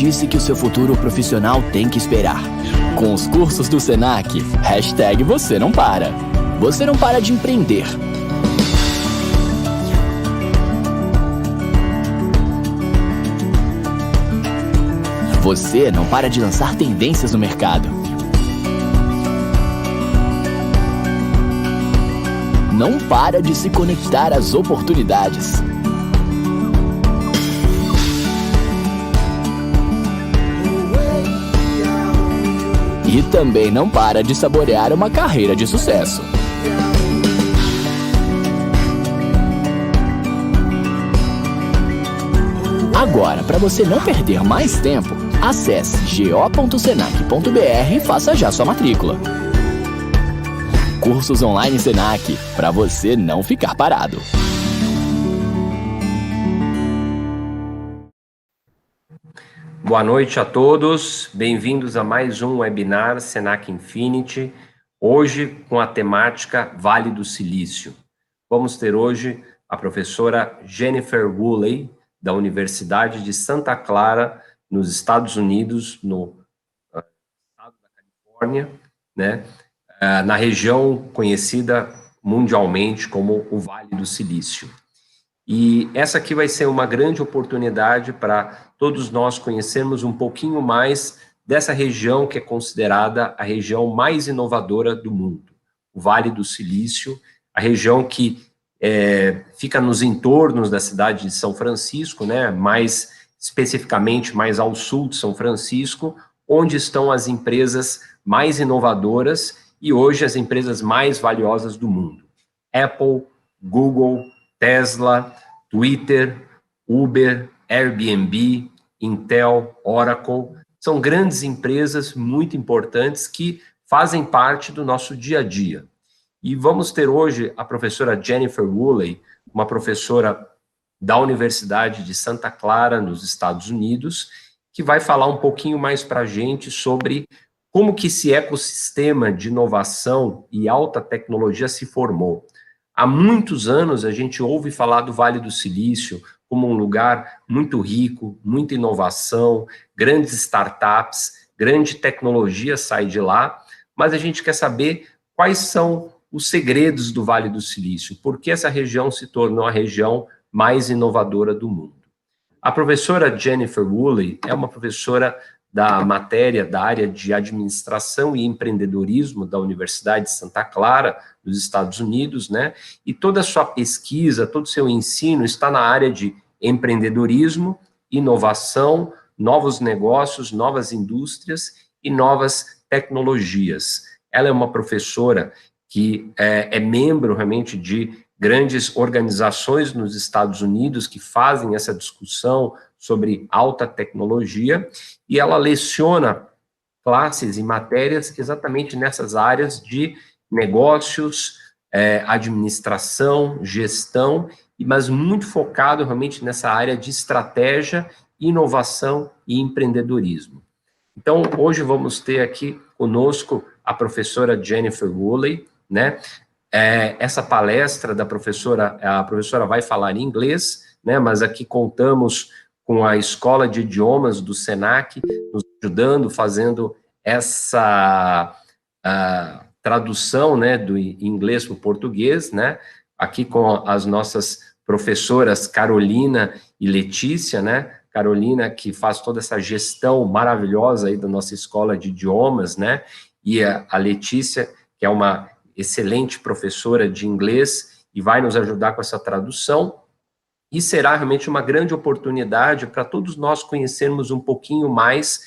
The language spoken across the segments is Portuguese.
disse que o seu futuro profissional tem que esperar. Com os cursos do Senac, #você não para. Você não para de empreender. Você não para de lançar tendências no mercado. Não para de se conectar às oportunidades. E também não para de saborear uma carreira de sucesso. Agora, para você não perder mais tempo, acesse go.senac.br e faça já sua matrícula. Cursos online Senac, para você não ficar parado. Boa noite a todos, bem-vindos a mais um webinar Senac Infinity, hoje com a temática Vale do Silício. Vamos ter hoje a professora Jennifer Woolley, da Universidade de Santa Clara, nos Estados Unidos, no estado da Califórnia, né, na região conhecida mundialmente como o Vale do Silício. E essa aqui vai ser uma grande oportunidade para todos nós conhecermos um pouquinho mais dessa região que é considerada a região mais inovadora do mundo, o Vale do Silício, a região que fica nos entornos da cidade de São Francisco, né, mais especificamente mais ao sul de São Francisco, onde estão as empresas mais inovadoras e hoje as empresas mais valiosas do mundo. Apple, Google, Tesla, Twitter, Uber, Airbnb, Intel, Oracle, são grandes empresas muito importantes que fazem parte do nosso dia a dia. E vamos ter hoje a professora Jennifer Woolley, uma professora da Universidade de Santa Clara, nos Estados Unidos, que vai falar um pouquinho mais para a gente sobre como que esse ecossistema de inovação e alta tecnologia se formou. Há muitos anos a gente ouve falar do Vale do Silício como um lugar muito rico, muita inovação, grandes startups, grande tecnologia sai de lá, mas a gente quer saber quais são os segredos do Vale do Silício, por que essa região se tornou a região mais inovadora do mundo. A professora Jennifer Woolley é uma professora da matéria da área de administração e empreendedorismo da Universidade de Santa Clara, dos Estados Unidos, né? E toda a sua pesquisa, todo o seu ensino está na área de empreendedorismo, inovação, novos negócios, novas indústrias e novas tecnologias. Ela é uma professora que é membro realmente de grandes organizações nos Estados Unidos que fazem essa discussão sobre alta tecnologia, e ela leciona classes e matérias exatamente nessas áreas de negócios, administração, gestão, mas muito focado realmente nessa área de estratégia, inovação e empreendedorismo. Então, hoje vamos ter aqui conosco a professora Jennifer Woolley, né? Essa palestra da professora, a professora vai falar em inglês, né? Mas aqui contamos com a Escola de Idiomas do Senac, nos ajudando, fazendo essa tradução, né, do inglês para o português, né, aqui com as nossas professoras Carolina e Letícia, né, Carolina que faz toda essa gestão maravilhosa aí da nossa Escola de Idiomas, né, e a Letícia, que é uma excelente professora de inglês e vai nos ajudar com essa tradução. E será realmente uma grande oportunidade para todos nós conhecermos um pouquinho mais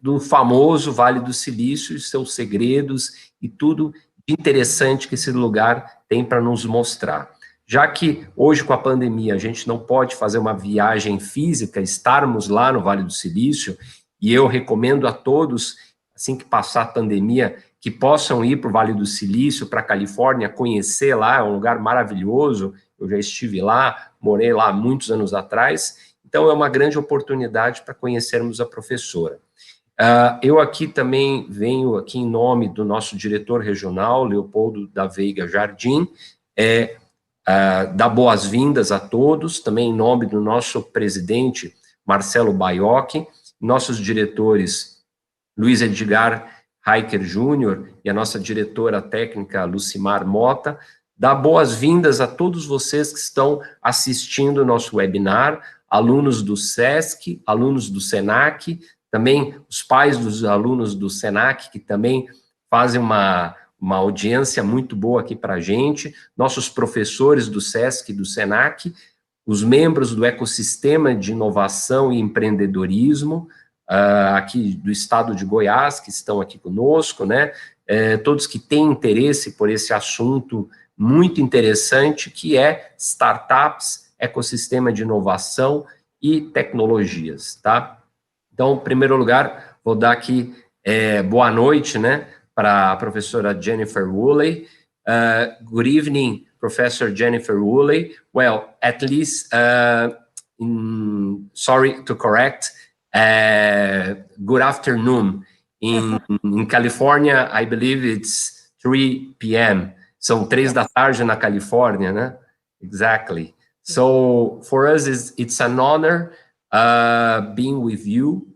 do famoso Vale do Silício, e seus segredos e tudo de interessante que esse lugar tem para nos mostrar. Já que hoje com a pandemia a gente não pode fazer uma viagem física, estarmos lá no Vale do Silício, e eu recomendo a todos, assim que passar a pandemia, que possam ir para o Vale do Silício, para a Califórnia, conhecer lá, é um lugar maravilhoso. Eu já estive lá, morei lá muitos anos atrás, então é uma grande oportunidade para conhecermos a professora. Eu aqui também venho aqui em nome do nosso diretor regional, Leopoldo da Veiga Jardim, dar boas-vindas a todos, também em nome do nosso presidente, Marcelo Baiocchi, nossos diretores Luiz Edgar Heiker Júnior e a nossa diretora técnica Lucimar Mota, dar boas-vindas a todos vocês que estão assistindo o nosso webinar, alunos do SESC, alunos do SENAC, também os pais dos alunos do SENAC, que também fazem uma audiência muito boa aqui para a gente, nossos professores do SESC e do SENAC, os membros do Ecossistema de Inovação e Empreendedorismo, aqui do estado de Goiás, que estão aqui conosco, né? Todos que têm interesse por esse assunto muito interessante, que é startups, ecossistema de inovação e tecnologias, tá? Então, em primeiro lugar, vou dar aqui boa noite, né, para a professora Jennifer Woolley. Good evening, Professor Jennifer Woolley. Well, at least, sorry to correct, good afternoon. In California, I believe it's 3 p.m., São 3 da tarde na Califórnia, né? Exactly. So, for us, it's an honor being with you.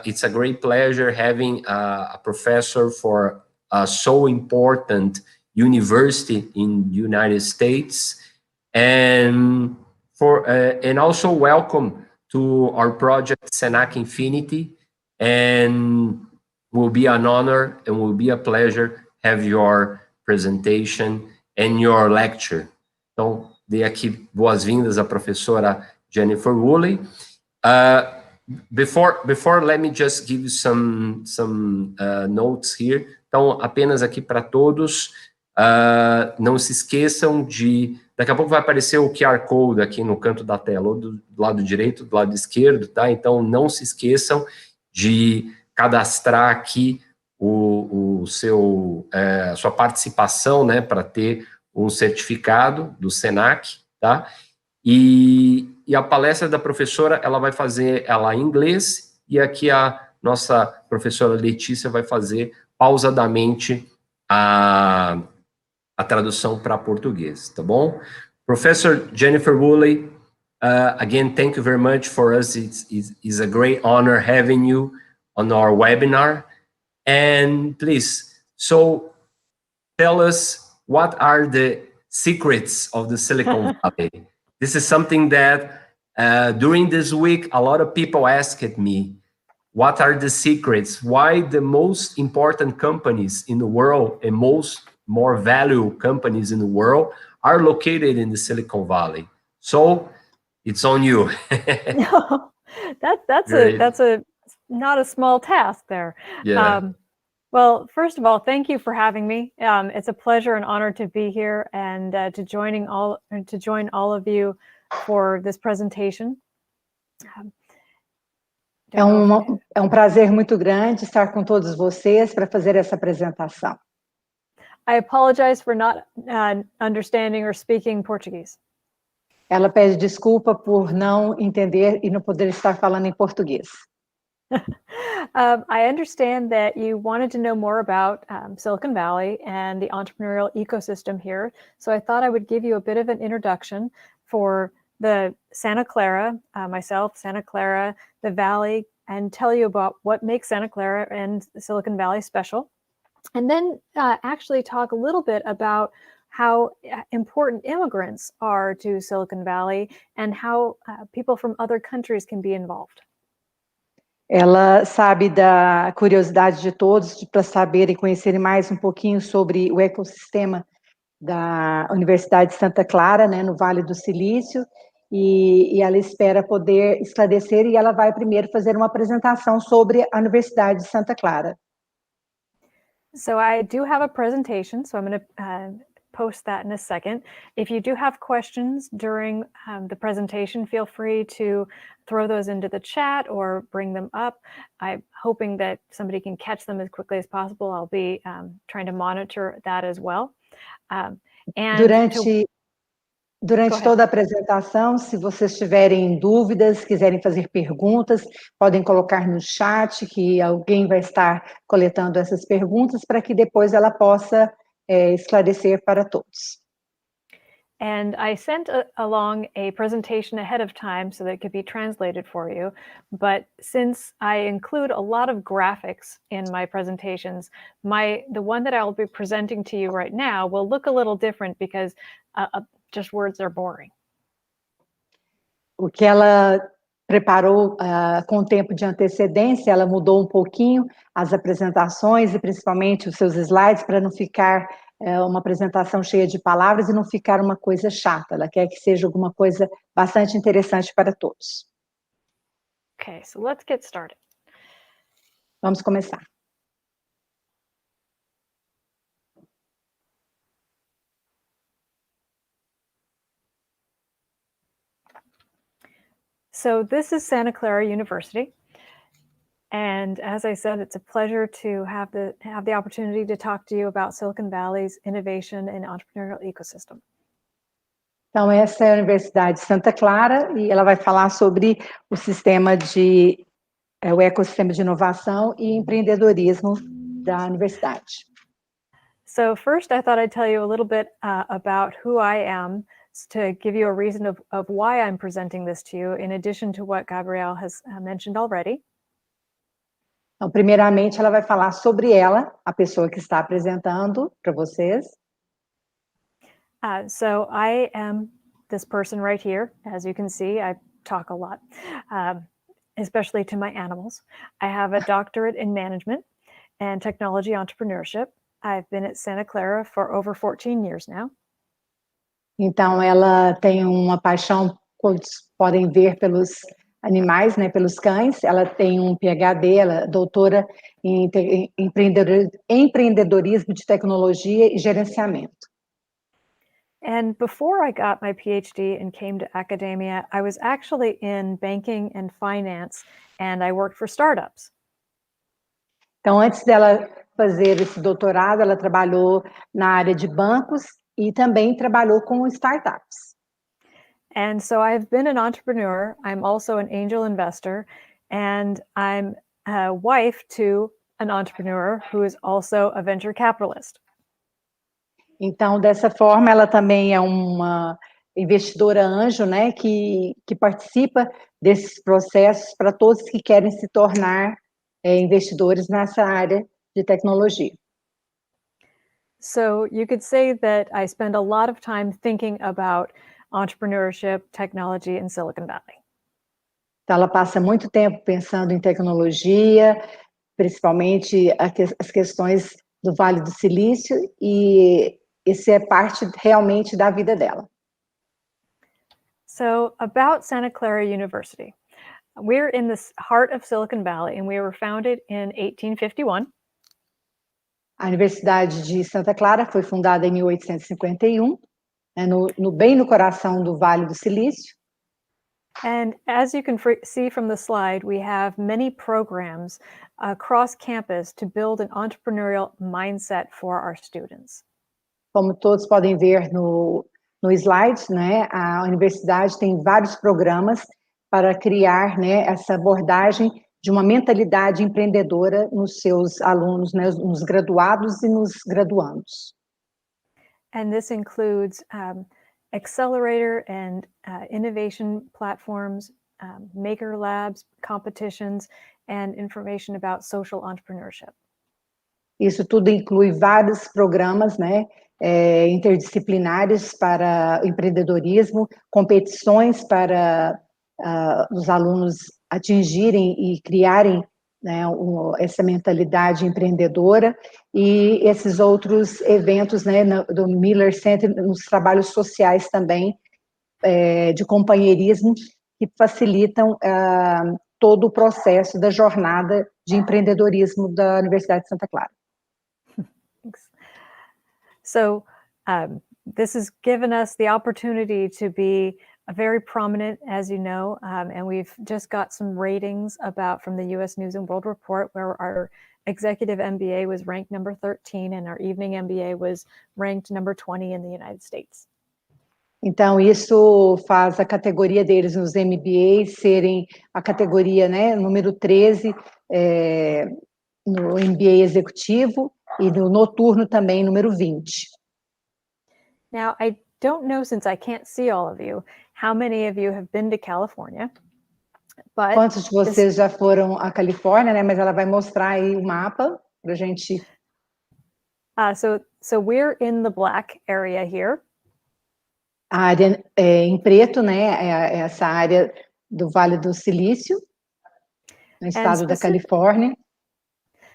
It's a great pleasure having a professor for a so important university in the United States. And also welcome to our project, Senac Infinity. And will be an honor and will be a pleasure have your presentation and your lecture. Então, dei aqui boas-vindas à professora Jennifer Woolley. Before, let me just give you some notes here. Então, apenas aqui para todos, não se esqueçam de... Daqui a pouco vai aparecer o QR Code aqui no canto da tela, ou do lado direito, do lado esquerdo, tá? Então, não se esqueçam de cadastrar aqui a sua participação, né, para ter um certificado do SENAC, tá? E a palestra da professora, ela vai fazer ela em inglês, e aqui a nossa professora Letícia vai fazer pausadamente a tradução para português, tá bom? Professor Jennifer Woolley, again, thank you very much for us. It's a great honor having you on our webinar. And please, so tell us, what are the secrets of the Silicon Valley? This is something that during this week, a lot of people asked me, what are the secrets? Why the most important companies in the world and more value companies in the world are located in the Silicon Valley? So it's on you. No, that's not a small task there. Yeah. Well, first of all, thank you for having me. It's a pleasure and honor to be here and to join all of you for this presentation. É um prazer muito grande estar com todos vocês para fazer essa apresentação. I apologize for not understanding or speaking Portuguese. Ela pede desculpa por não entender e não poder estar falando em português. I understand that you wanted to know more about Silicon Valley and the entrepreneurial ecosystem here, so I thought I would give you a bit of an introduction for the Santa Clara, myself, Santa Clara, the Valley, and tell you about what makes Santa Clara and Silicon Valley special. And then actually talk a little bit about how important immigrants are to Silicon Valley and how people from other countries can be involved. Ela sabe da curiosidade de todos para saberem e conhecerem mais um pouquinho sobre o ecossistema da Universidade de Santa Clara, né, no Vale do Silício, e ela espera poder esclarecer, e ela vai primeiro fazer uma apresentação sobre a Universidade de Santa Clara. So I do have a presentation, so I'm going to post that in a second. If you do have questions during the presentation, feel free to throw those into the chat or bring them up. I'm hoping that somebody can catch them as quickly as possible. I'll be trying to monitor that as well. Durante toda a apresentação, se vocês tiverem dúvidas, quiserem fazer perguntas, podem colocar no chat, que alguém vai estar coletando essas perguntas para que depois ela possa esclarecer para todos. And I sent along a presentation ahead of time so that it could be translated for you. But since I include a lot of graphics in my presentations, the one that I'll be presenting to you right now will look a little different because just words are boring. O que ela preparou com tempo de antecedência, ela mudou um pouquinho as apresentações e principalmente os seus slides para não ficar uma apresentação cheia de palavras e não ficar uma coisa chata. Ela quer que seja alguma coisa bastante interessante para todos. Okay, so let's get started. Vamos começar. So this is Santa Clara University. And as I said, it's a pleasure to have the opportunity to talk to you about Silicon Valley's innovation and entrepreneurial ecosystem. Então, essa é a Universidade de Santa Clara e ela vai falar sobre o sistema o ecossistema de inovação e empreendedorismo da universidade. So first, I thought I'd tell you a little bit about who I am to give you a reason of why I'm presenting this to you, in addition to what Gabrielle has mentioned already. Então, primeiramente, ela vai falar sobre ela, a pessoa que está apresentando para vocês. So I am this person right here. As you can see, I talk a lot, especially to my animals. I have a doctorate in management and technology entrepreneurship. I've been at Santa Clara for over 14 years now. Então, ela tem uma paixão, como podem ver pelos animais, né, pelos cães. Ela tem um PhD, ela é doutora em empreendedorismo de tecnologia e gerenciamento. And before I got my PhD and came to academia, I was actually in banking and finance, and I worked for startups. Então, antes dela fazer esse doutorado, ela trabalhou na área de bancos e também trabalhou com startups. And so I've been an entrepreneur. I'm also an angel investor, and I'm a wife to an entrepreneur who is also a venture capitalist. Então, dessa forma, ela também é uma investidora anjo, né, que participa desses processos para todos que querem se tornar investidores nessa área de tecnologia. So you could say that I spend a lot of time thinking about entrepreneurship, technology, and Silicon Valley. Então, ela passa muito tempo pensando em tecnologia, principalmente as questões do Vale do Silício, e isso é parte realmente da vida dela. So about Santa Clara University. We're in the heart of Silicon Valley, and we were founded in 1851. A Universidade de Santa Clara foi fundada em 1851, bem no coração do Vale do Silício. And as you can see from the slide, we have many programs across campus to build an entrepreneurial mindset for our students. Como todos podem ver no slide, né, a universidade tem vários programas para criar, né, essa abordagem de uma mentalidade empreendedora nos seus alunos, né, nos graduados e nos graduandos. And this includes accelerator and innovation platforms, maker labs, competitions, and information about social entrepreneurship. Isso tudo inclui vários programas, né, interdisciplinares para empreendedorismo, competições para os alunos atingirem e criarem, né, essa mentalidade empreendedora, e esses outros eventos, né, do Miller Center, nos trabalhos sociais também, de companheirismo, que facilitam todo o processo da jornada de empreendedorismo da Universidade de Santa Clara. Thanks. So this has given us the opportunity to be very prominent, as you know, and we've just got some ratings from the U.S. News and World Report, where our executive MBA was ranked number 13 and our evening MBA was ranked number 20 in the United States. Então, isso faz a categoria deles nos MBAs serem a categoria, né, número 13 no MBA executivo e no noturno também número 20. Now, I don't know, since I can't see all of you, how many of you have been to California. But quantos de vocês já foram à Califórnia, né? Mas ela vai mostrar aí o mapa para a gente. So we're in the black area here. A área em preto, né? É essa área do Vale do Silício, no estado da Califórnia.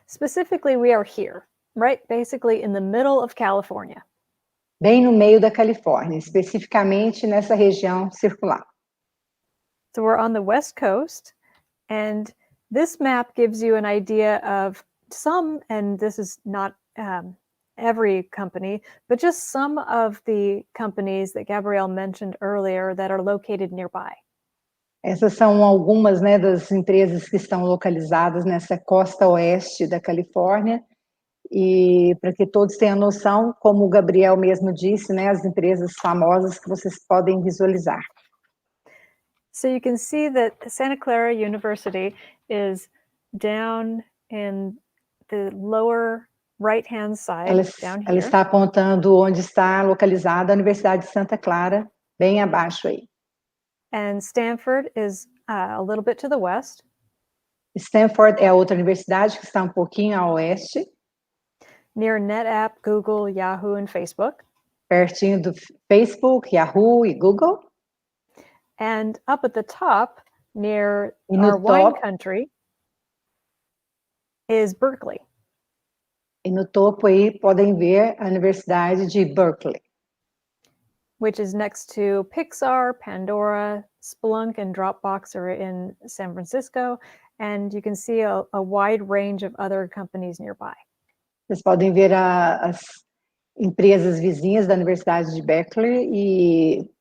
Specifically, we are here, right? Basically in the middle of California. Bem no meio da Califórnia, especificamente nessa região circular. So we're on the west coast, and this map gives you an idea of some, and this is not every company, but just some of the companies that Gabrielle mentioned earlier that are located nearby. Essas são algumas, né, das empresas que estão localizadas nessa costa oeste da Califórnia, e para que todos tenham noção, como o Gabriel mesmo disse, né, as empresas famosas que vocês podem visualizar. So you can see that Santa Clara University is down in the lower right-hand side, down here. Ela está apontando onde está localizada a Universidade de Santa Clara, bem abaixo aí. And Stanford is a little bit to the west. Stanford é a outra universidade que está um pouquinho a oeste. Near NetApp, Google, Yahoo, and Facebook. Pertinho do Facebook, Yahoo e Google. And up at the top, near our wine country, is Berkeley. E no topo aí podem ver a Universidade de Berkeley, which is next to Pixar, Pandora, Splunk, and Dropbox are in San Francisco, and you can see a wide range of other companies nearby. Vocês podem ver as empresas vizinhas da Universidade de Berkeley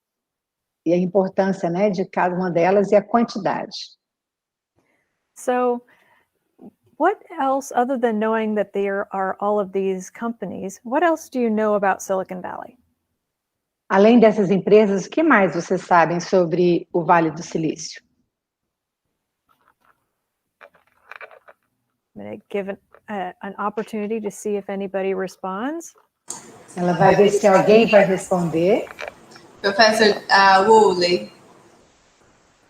e a importância, né, de cada uma delas e a quantidade. So, what else, other than knowing that there are all of these companies, what else do you know about Silicon Valley? Além dessas empresas, o que mais vocês sabem sobre o Vale do Silício? I'm going to give an opportunity to see if anybody responds. Ela vai ver se alguém vai responder. Professor Woolley.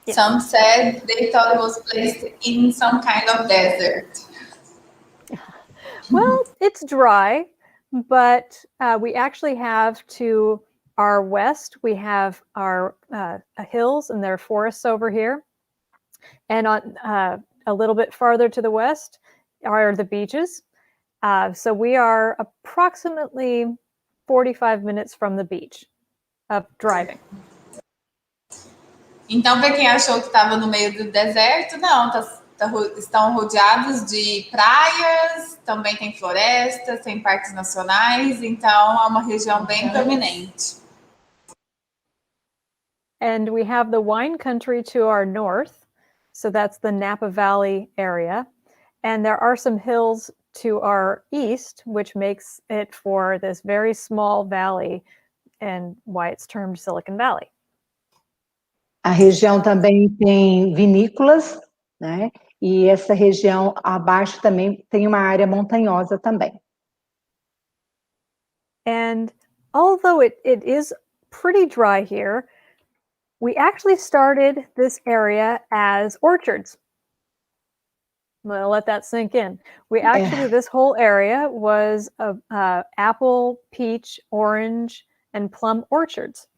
Yeah. Some said they thought it was placed in some kind of desert. Well, it's dry, but we actually have to our west, we have our hills and there are forests over here. And on a little bit farther to the west are the beaches. So we are approximately 45 minutes from the beach of driving. Então, para quem achou que estava no meio do deserto, não, estão rodeados de praias, também tem florestas, tem parques nacionais, então é uma região bem prominente. And we have the wine country to our north, so that's the Napa Valley area. And there are some hills to our east, which makes it for this very small valley and why it's termed Silicon Valley. A região também tem vinícolas, né? E essa região abaixo também tem uma área montanhosa também. And although it is pretty dry here, we actually started this area as orchards. I'm going to let that sink in. We actually, this whole area was apple, peach, orange, and plum orchards.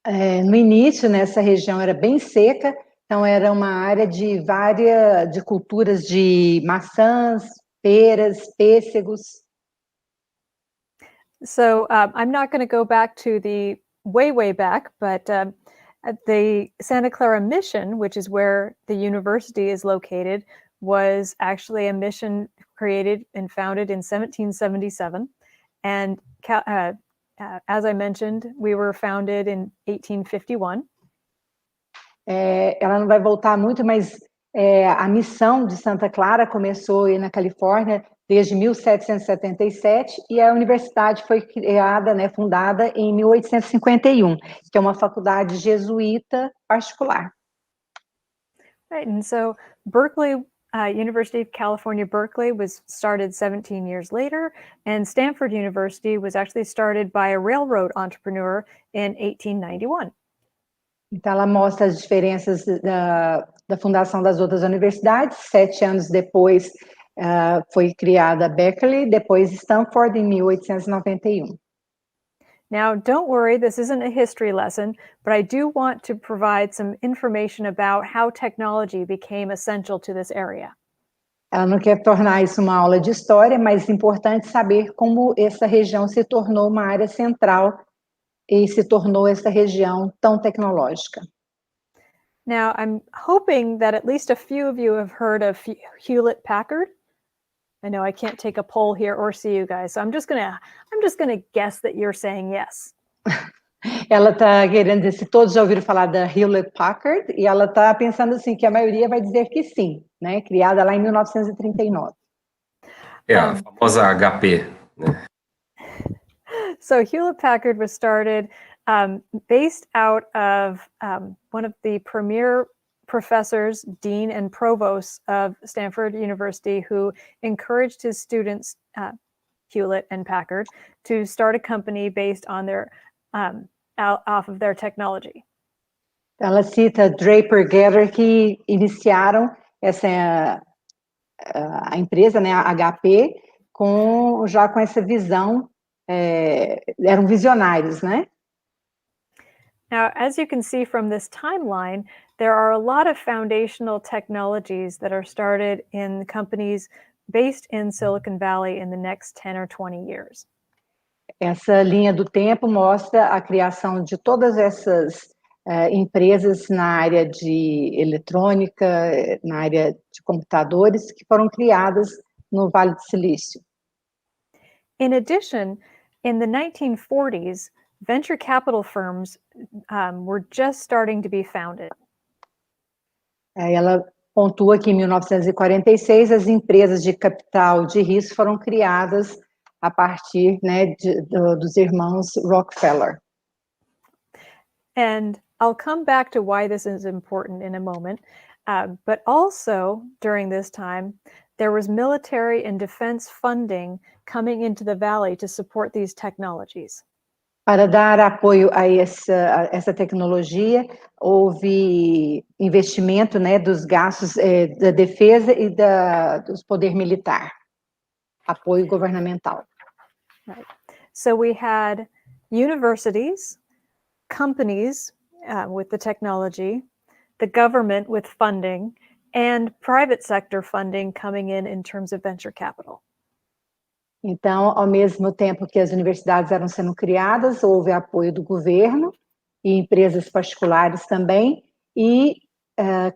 No início, nessa região era bem seca, então era uma área de culturas de maçãs, peras, pêssegos. So I'm not going to go back to the way back, but the Santa Clara mission, which is where the university is located, was actually a mission created and founded in 1777. And as I mentioned, we were founded in 1851. Ela não vai voltar muito, mas a missão de Santa Clara começou aí na Califórnia desde 1777 e a universidade foi criada, né, fundada em 1851, que é uma faculdade jesuíta particular. Right, and so Berkeley University of California, Berkeley was started 17 years later, and Stanford University was actually started by a railroad entrepreneur in 1891. Então, ela mostra as diferenças da fundação das outras universidades. 7 anos depois, foi criada Berkeley, depois Stanford, em 1891. Now, don't worry, this isn't a history lesson, but I do want to provide some information about how technology became essential to this area. Ela não quer tornar isso uma aula de história, mas é importante saber como essa região se tornou uma área central e se tornou essa região tão tecnológica. Now, I'm hoping that at least a few of you have heard of Hewlett-Packard. I know I can't take a poll here or see you guys, so I'm just gonna guess that you're saying yes. Ela está querendo dizer se todos já ouviram falar da Hewlett-Packard, e ela está pensando assim que a maioria vai dizer que sim, né? Criada lá em 1939. A famosa HP, né? So Hewlett-Packard was started based out of one of the premier professors, dean and provost of Stanford University, who encouraged his students, Hewlett and Packard, to start a company based on their off of their technology. Ela cita Draper Gather, que iniciaram essa a empresa, né, a HP, já com essa visão, eram visionários, né? Now, as you can see from this timeline, there are a lot of foundational technologies that are started in companies based in Silicon Valley in the next 10 or 20 years. Essa linha do tempo mostra a criação de todas essas empresas na área de eletrônica, na área de computadores, que foram criadas no Vale do Silício. In addition, in the 1940s, venture capital firms were just starting to be founded. Ela pontua que em 1946 as empresas de capital de risco foram criadas a partir, né, dos irmãos Rockefeller. And I'll come back to why this is important in a moment, but also during this time, there was military and defense funding coming into the Valley to support these technologies. Para dar apoio a essa tecnologia, houve investimento, né, dos gastos da defesa e do poder militar, apoio governamental. Right. So we had universities, companies with the technology, the government with funding, and private sector funding coming in terms of venture capital. Então, ao mesmo tempo que as universidades eram sendo criadas, houve apoio do governo e empresas particulares também, e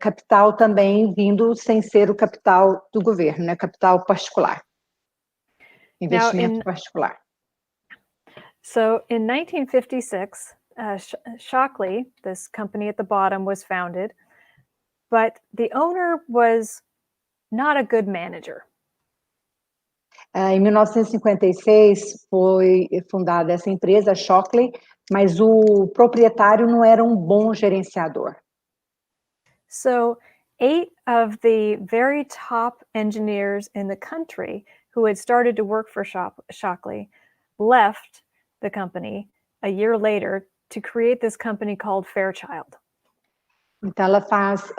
capital também vindo sem ser o capital do governo, né? Capital particular, investimento particular. So, in 1956, Shockley, this company at the bottom, was founded, but the owner was not a good manager. Em 1956 foi fundada essa empresa, a Shockley, mas o proprietário não era um bom gerenciador. So 8 of the very top engineers in the country who had started to work for Shockley left the company a year later to create this company called Fairchild. Então, ela faz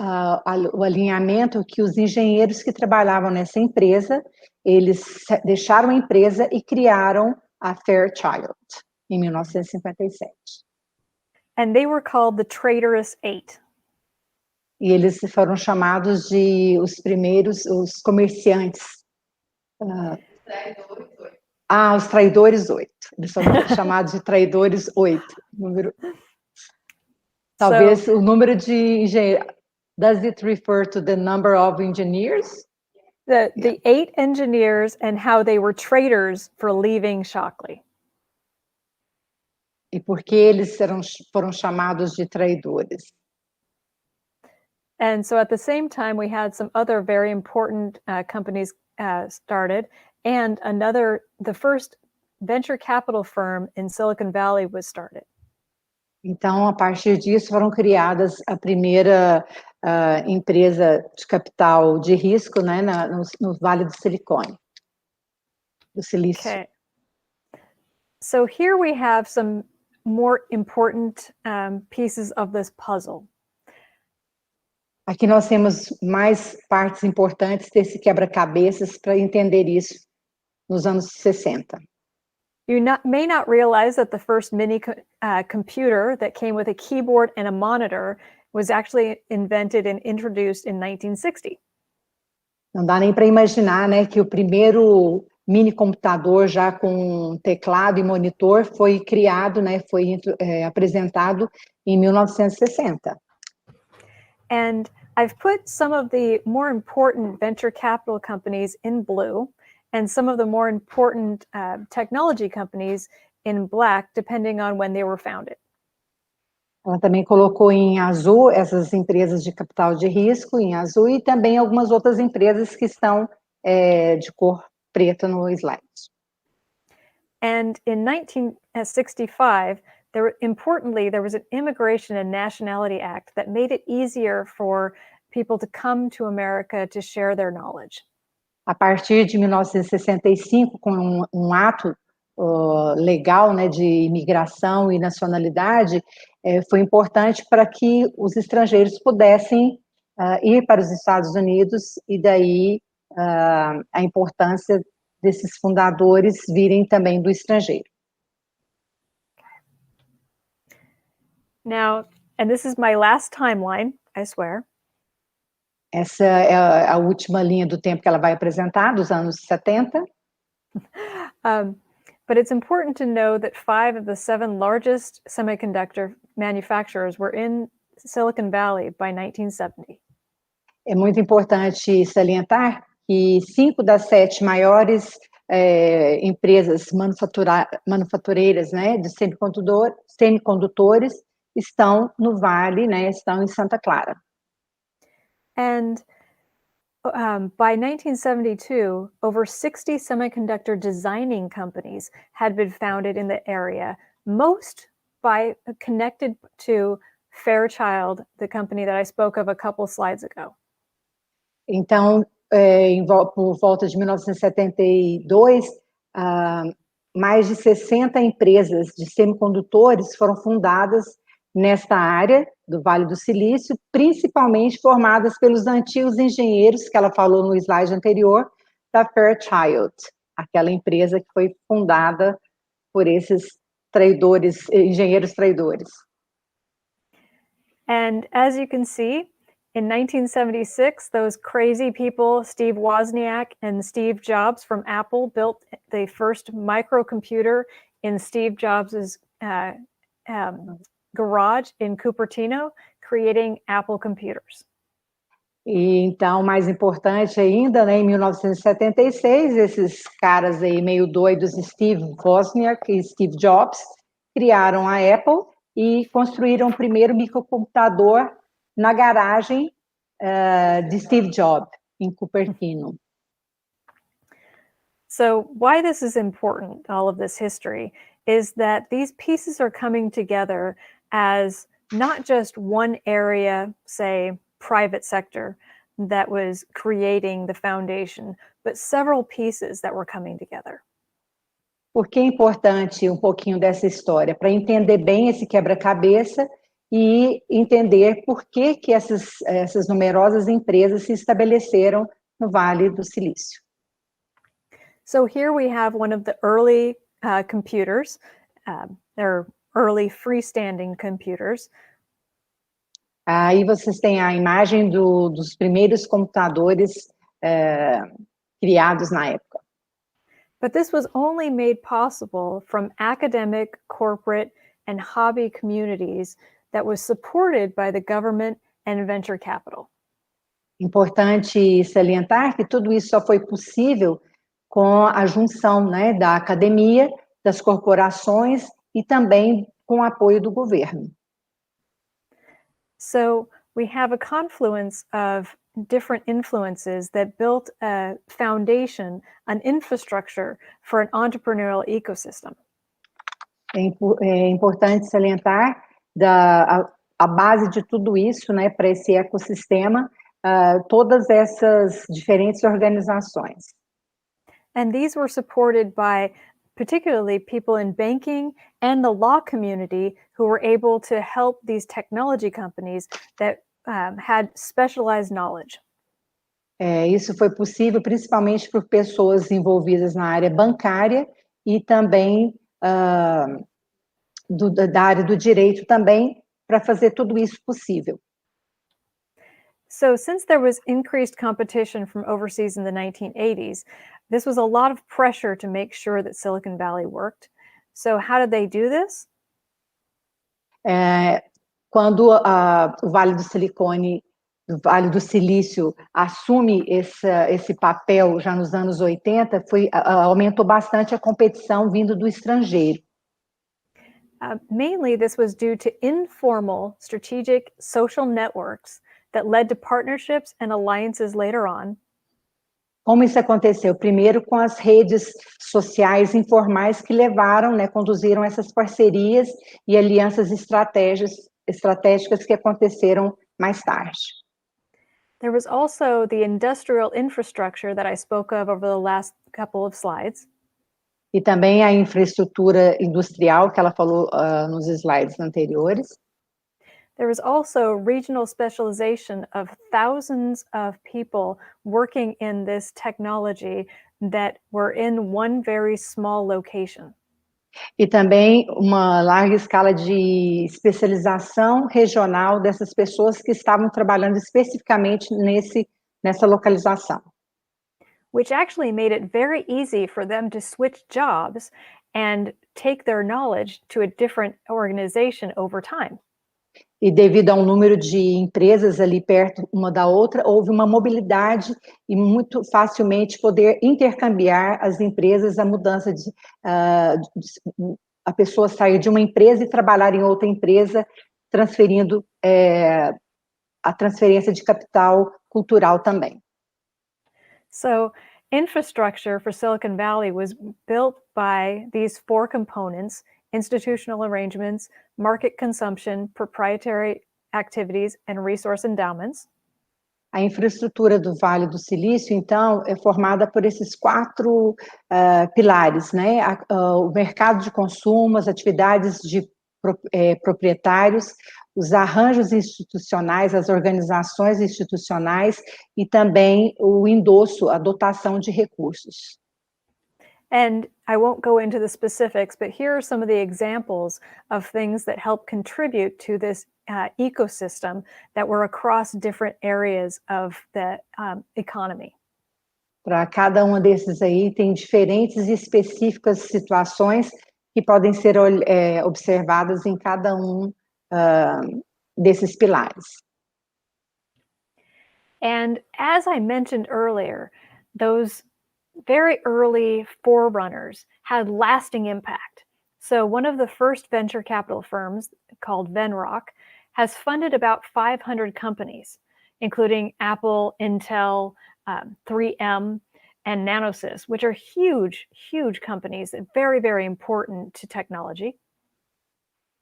o alinhamento que os engenheiros que trabalhavam nessa empresa, eles deixaram a empresa e criaram a Fairchild, em 1957. And they were called the Traitorous Eight. E eles foram chamados de os comerciantes. Os traidores 8. Eles foram chamados de traidores 8. Talvez o número de engenheiros. Does it refer to the number of engineers? The 8 engineers and how they were traitors for leaving Shockley. E por que eles foram chamados de traidores? And so at the same time, we had some other very important companies started, and the first venture capital firm in Silicon Valley was started. Então, a partir disso, foram criadas a primeira empresa de capital de risco, né, no Vale do Silício. Okay. So here we have some more important pieces of this puzzle. Aqui nós temos mais partes importantes desse quebra-cabeças para entender isso nos anos 60. You may not realize that the first mini computer that came with a keyboard and a monitor was actually invented and introduced in 1960. Não dá nem para imaginar, né, que o primeiro mini computador já com teclado e monitor foi criado, né, foi apresentado em 1960. And I've put some of the more important venture capital companies in blue and some of the more important technology companies in black, depending on when they were founded. Ela também colocou em azul essas empresas de capital de risco, em azul, e também algumas outras empresas que estão de cor preta no slide. And in 1965, importantly, there was an Immigration and Nationality Act that made it easier for people to come to America to share their knowledge. A partir de 1965, com um ato legal, né, de imigração e nacionalidade, foi importante para que os estrangeiros pudessem ir para os Estados Unidos, e daí a importância desses fundadores virem também do estrangeiro. Now, and this is my last timeline, I swear. Essa é a última linha do tempo que ela vai apresentar, dos anos 70. But it's important to know that 5 of the 7 largest semiconductor manufacturers were in Silicon Valley by 1970. É muito importante salientar que 5 das 7 maiores empresas manufatureiras, né, de semicondutores estão no Vale, né, estão em Santa Clara. And by 1972, over 60 semiconductor designing companies had been founded in the area, most connected to Fairchild, the company that I spoke of a couple slides ago. Então, por volta de 1972, mais de 60 empresas de semicondutores foram fundadas nesta área do Vale do Silício, principalmente formadas pelos antigos engenheiros, que ela falou no slide anterior, da Fairchild, aquela empresa que foi fundada por esses engenheiros traidores. And as you can see, in 1976, those crazy people, Steve Wozniak and Steve Jobs from Apple, built the first microcomputer in Steve Jobs' garage in Cupertino, creating Apple computers. E então, mais importante ainda, né, em 1976, esses caras aí meio doidos, Steve Wozniak e Steve Jobs, criaram a Apple e construíram o primeiro microcomputador na garagem de Steve Jobs, em Cupertino. So why this is important, all of this history, is that these pieces are coming together as not just one area, say, private sector, that was creating the foundation, but several pieces that were coming together. Por que é importante um pouquinho dessa história? Para entender bem esse quebra-cabeça e entender por que essas numerosas empresas se estabeleceram no Vale do Silício. So here we have one of the early computers. They're early freestanding computers. Aí vocês têm a imagem dos primeiros computadores criados na época. But this was only made possible from academic, corporate, and hobby communities that was supported by the government and venture capital. Importante salientar que tudo isso só foi possível com a junção, né, da academia, das corporações e também com o apoio do governo. So we have a confluence of different influences that built a foundation, an infrastructure for an entrepreneurial ecosystem. É importante salientar a base de tudo isso, né, para esse ecossistema, todas essas diferentes organizações. And these were supported by particularly people in banking and the law community who were able to help these technology companies that had specialized knowledge. Isso foi possível principalmente por pessoas envolvidas na área bancária e também da área do direito também, para fazer tudo isso possível. So since there was increased competition from overseas in the 1980s, this was a lot of pressure to make sure that Silicon Valley worked. So how did they do this? Quando o Vale do Silício assume esse papel já nos anos 80, aumentou bastante a competição vindo do estrangeiro. Mainly, this was due to informal strategic social networks that led to partnerships and alliances later on. Como isso aconteceu? Primeiro com as redes sociais informais que levaram, né, conduziram essas parcerias e alianças estratégicas que aconteceram mais tarde. There was also the industrial infrastructure that I spoke of over the last couple of slides. E também a infraestrutura industrial que ela falou nos slides anteriores. There was also regional specialization of thousands of people working in this technology that were in one very small location. E também uma larga escala de especialização regional dessas pessoas que estavam trabalhando especificamente nessa localização. Which actually made it very easy for them to switch jobs and take their knowledge to a different organization over time. E devido a número de empresas ali perto uma da outra, houve uma mobilidade e muito facilmente poder intercambiar as empresas, a mudança a pessoa sair de uma empresa e trabalhar em outra empresa, transferindo a transferência de capital cultural também. So, infrastructure for Silicon Valley was built by these four components: institutional arrangements, market consumption, proprietary activities, and resource endowments. A infraestrutura do Vale do Silício, então, é formada por esses quatro pilares, né? O mercado de consumo, as atividades de proprietários, os arranjos institucionais, as organizações institucionais e também o endosso, a dotação de recursos. And I won't go into the specifics, but here are some of the examples of things that help contribute to this ecosystem that were across different areas of the economy. Para cada um desses aí, tem diferentes e específicas situações que podem ser observadas em cada desses pilares. And as I mentioned earlier, those very early forerunners had lasting impact. So one of the first venture capital firms, called Venrock, has funded about 500 companies, including Apple, Intel, 3M, and Nanosys, which are huge, huge companies, very, very important to technology.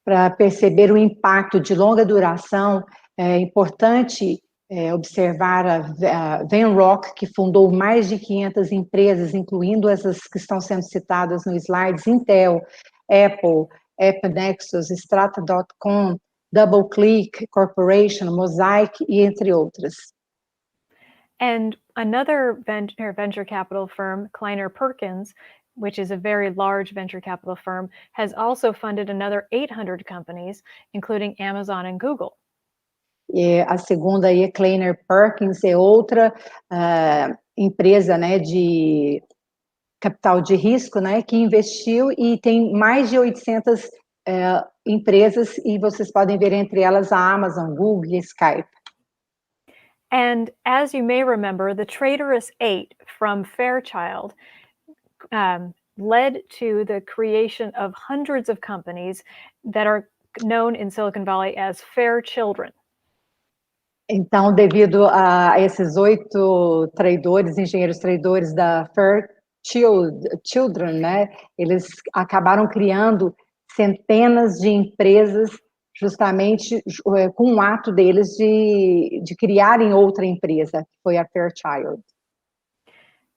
Para perceber o impacto de longa duração, é importante observar a Venrock, que fundou mais de 500 empresas, incluindo essas que estão sendo citadas no slides: Intel, Apple, AppNexus, Strata.com, DoubleClick Corporation, Mosaic e entre outras. And another venture capital firm, Kleiner Perkins, which is a very large venture capital firm, has also funded another 800 companies, including Amazon and Google. E a segunda aí é Kleiner Perkins, é outra empresa, né, de capital de risco, né, que investiu e tem mais de 800 empresas, e vocês podem ver entre elas a Amazon, Google e Skype. And as you may remember, the traitorous eight from Fairchild led to the creation of hundreds of companies that are known in Silicon Valley as Fair Children. Então, devido a esses 8 traidores, engenheiros traidores da Fair Children, né, eles acabaram criando centenas de empresas justamente com o ato deles de criarem outra empresa, que foi a Fairchild.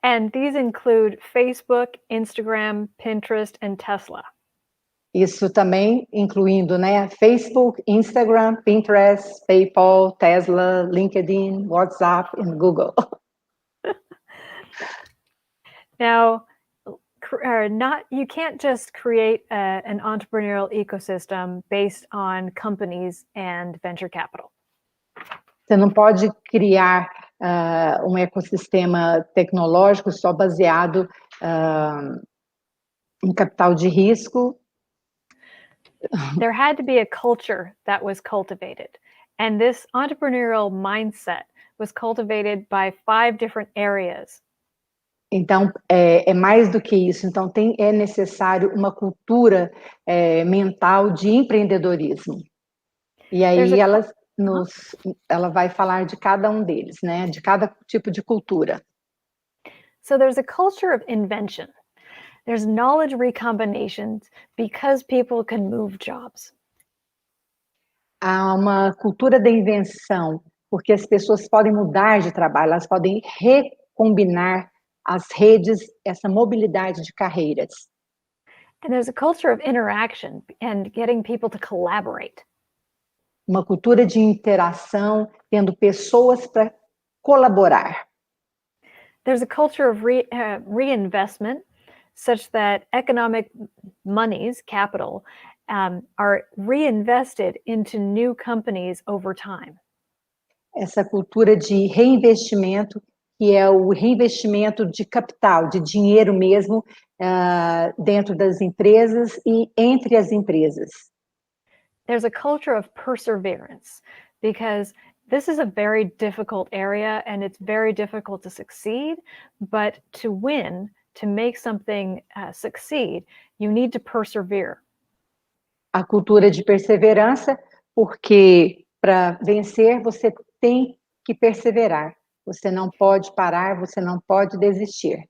And these include Facebook, Instagram, Pinterest, and Tesla. Isso também incluindo, né, Facebook, Instagram, Pinterest, PayPal, Tesla, LinkedIn, WhatsApp e Google. Now, you can't just create an entrepreneurial ecosystem based on companies and venture capital. Você não pode criar um ecossistema tecnológico só baseado em capital de risco. There had to be a culture that was cultivated. And this entrepreneurial mindset was cultivated by 5 different areas. Então, é mais do que isso. Então, é necessário uma cultura mental de empreendedorismo. E aí ela vai falar de cada um deles, né? De cada tipo de cultura. So there's a culture of invention. There's knowledge recombinations because people can move jobs. Há uma cultura da invenção, porque as pessoas podem mudar de trabalho, elas podem recombinar as redes, essa mobilidade de carreiras. And there's a culture of interaction and getting people to collaborate. Uma cultura de interação, tendo pessoas para colaborar. There's a culture of reinvestment, such that economic monies, capital, are reinvested into new companies over time. Essa cultura de reinvestimento, que é o reinvestimento de capital, de dinheiro mesmo, dentro das empresas e entre as empresas. There's a culture of perseverance, because this is a very difficult area and it's very difficult to succeed, but to win, to make something succeed, you need to persevere. A cultura de perseverança, porque para vencer você tem que perseverar. Você não pode parar, você não pode desistir.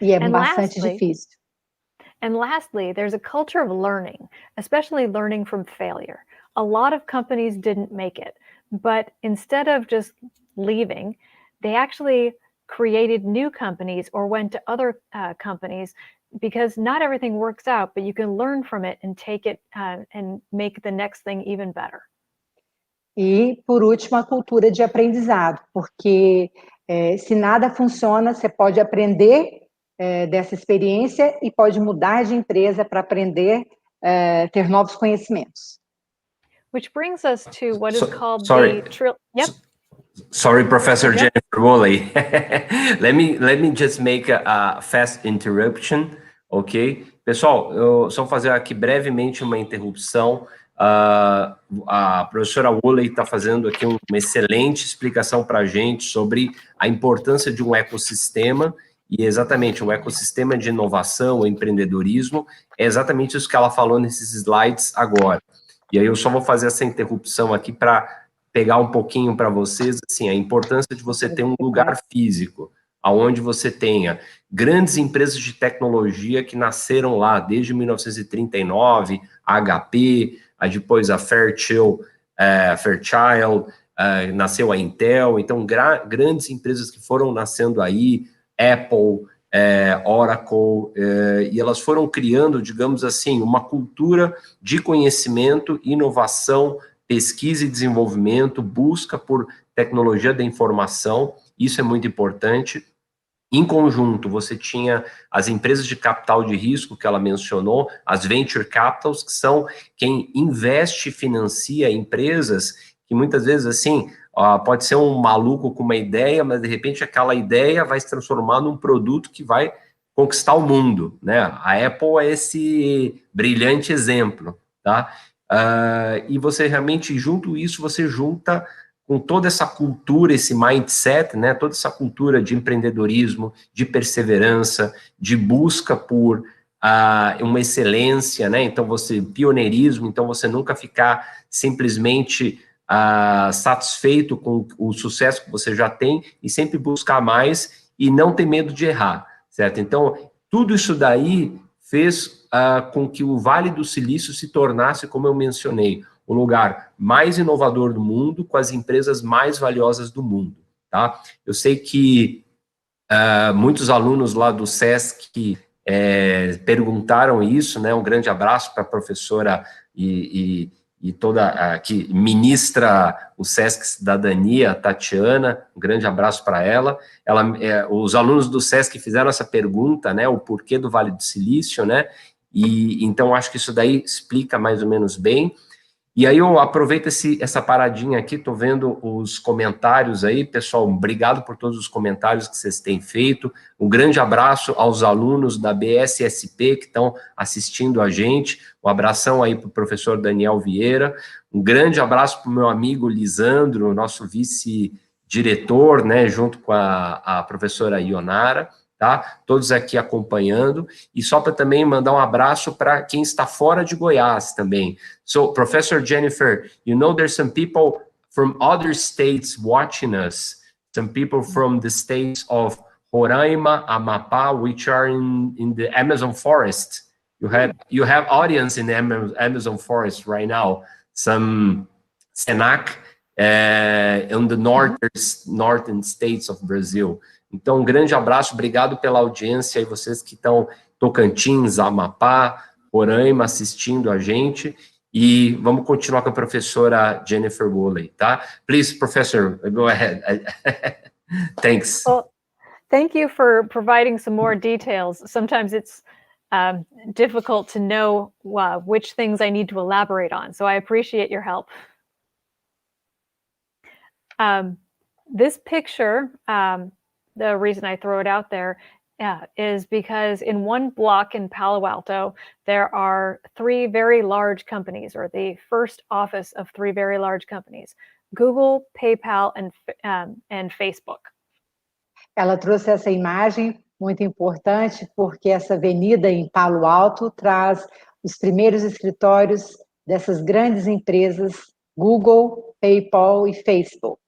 E é bastante difícil. And lastly, there's a culture of learning, especially learning from failure. A lot of companies didn't make it, but instead of just leaving, they actually created new companies or went to other companies, because not everything works out, but you can learn from it and take it and make the next thing even better. E, por último, a cultura de aprendizado, porque se nada funciona, você pode aprender dessa experiência e pode mudar de empresa para aprender, ter novos conhecimentos. Which brings us to what is called Sorry, Professor Jennifer Woolley. let me just make a fast interruption, ok? Pessoal, eu só vou fazer aqui brevemente uma interrupção. A professora Woolley está fazendo aqui uma excelente explicação para a gente sobre a importância de um ecossistema, e exatamente o ecossistema de inovação, o empreendedorismo, é exatamente isso que ela falou nesses slides agora. E aí eu só vou fazer essa interrupção aqui para pegar um pouquinho para vocês, assim, a importância de você ter um lugar físico, aonde você tenha grandes empresas de tecnologia que nasceram lá desde 1939, a HP, depois a Fairchild, nasceu a Intel, então grandes empresas que foram nascendo aí, Apple, Oracle, e elas foram criando, digamos assim, uma cultura de conhecimento, inovação, pesquisa e desenvolvimento, busca por tecnologia da informação, isso é muito importante. Em conjunto, você tinha as empresas de capital de risco que ela mencionou, as venture capitals, que são quem investe e financia empresas que muitas vezes, assim, pode ser um maluco com uma ideia, mas de repente aquela ideia vai se transformar num produto que vai conquistar o mundo, né? A Apple é esse brilhante exemplo, tá? E você realmente, junto isso, você junta com toda essa cultura, esse mindset, né, toda essa cultura de empreendedorismo, de perseverança, de busca por uma excelência, né, então pioneirismo, então você nunca ficar simplesmente satisfeito com o sucesso que você já tem e sempre buscar mais e não ter medo de errar, certo? Então, tudo isso daí fez com que o Vale do Silício se tornasse, como eu mencionei, o lugar mais inovador do mundo, com as empresas mais valiosas do mundo, tá? Eu sei que muitos alunos lá do SESC perguntaram isso, né? Um grande abraço para a professora e toda que ministra o SESC Cidadania, Tatiana, um grande abraço para ela. Os alunos do SESC fizeram essa pergunta, né? O porquê do Vale do Silício, né? E então acho que isso daí explica mais ou menos bem. E aí eu aproveito essa paradinha aqui, estou vendo os comentários aí, pessoal, obrigado por todos os comentários que vocês têm feito, um grande abraço aos alunos da BSSP que estão assistindo a gente, um abração aí para o professor Daniel Vieira, um grande abraço para o meu amigo Lisandro, nosso vice-diretor, né, junto com a professora Ionara, tá? Todos aqui acompanhando, e só para também mandar um abraço para quem está fora de Goiás também. So, Professor Jennifer, you know there's some people from other states watching us, some people from the states of Roraima, Amapá, which are in the Amazon forest. You have audience in the Amazon forest right now, some SENAC in the northern states of Brazil. Então, um grande abraço, obrigado pela audiência e vocês que estão Tocantins, Amapá, Roraima, assistindo a gente. E vamos continuar com a professora Jennifer Woolley, tá? Please, professor, go ahead. Thanks. Well, thank you for providing some more details. Sometimes it's difficult to know which things I need to elaborate on, so I appreciate your help. This picture, the reason I throw it out there is because in one block in Palo Alto, there are three very large companies, or the first office of three very large companies, Google, PayPal, and Facebook. Ela trouxe essa imagem muito importante porque essa avenida em Palo Alto traz os primeiros escritórios dessas grandes empresas, Google, PayPal e Facebook.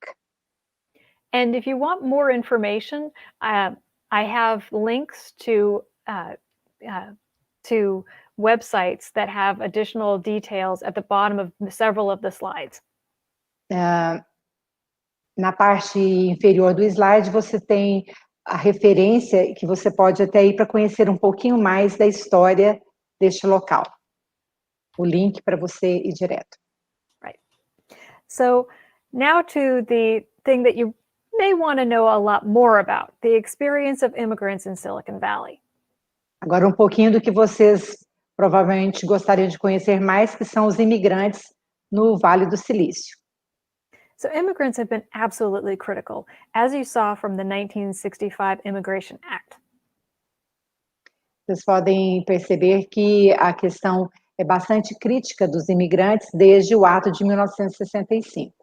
And if you want more information, I have links to websites that have additional details at the bottom of several of the slides. Na parte inferior do slide, você tem a referência que você pode até ir para conhecer um pouquinho mais da história deste local. O link para você ir direto. Right. So now to the thing that you may want to know a lot more about, the experience of immigrants in Silicon Valley. Agora um pouquinho do que vocês provavelmente gostariam de conhecer mais, que são os imigrantes no Vale do Silício. So immigrants have been absolutely critical, as you saw from the 1965 Immigration Act. Vocês podem perceber que a questão é bastante crítica dos imigrantes desde o ato de 1965.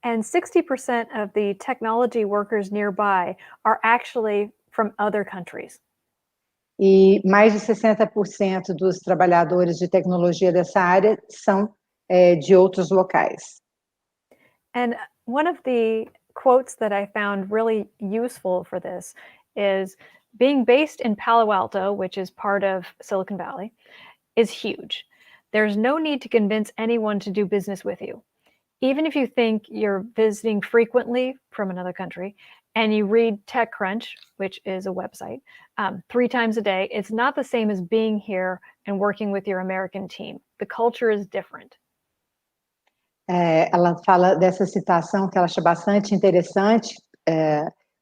And 60% of the technology workers nearby are actually from other countries. E mais de 60% dos trabalhadores de tecnologia dessa área são de outros locais. And one of the quotes that I found really useful for this is, being based in Palo Alto, which is part of Silicon Valley, is huge. There's no need to convince anyone to do business with you. Even if you think you're visiting frequently from another country and you read TechCrunch, which is a website, 3 times a day, it's not the same as being here and working with your American team. The culture is different. Ela fala dessa citação que ela acha bastante interessante,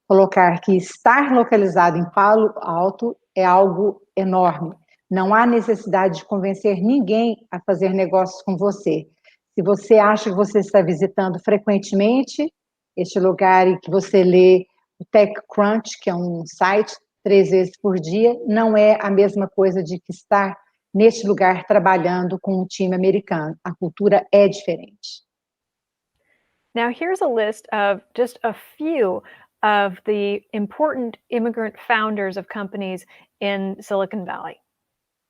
colocar que estar localizado em Palo Alto é algo enorme. Não há necessidade de convencer ninguém a fazer negócios com você. Se você acha que você está visitando frequentemente este lugar e que você lê o TechCrunch, que é um site 3 vezes por dia, não é a mesma coisa de que estar neste lugar trabalhando com um time americano. A cultura é diferente. Now here's a list of just a few of the important immigrant founders of companies in Silicon Valley.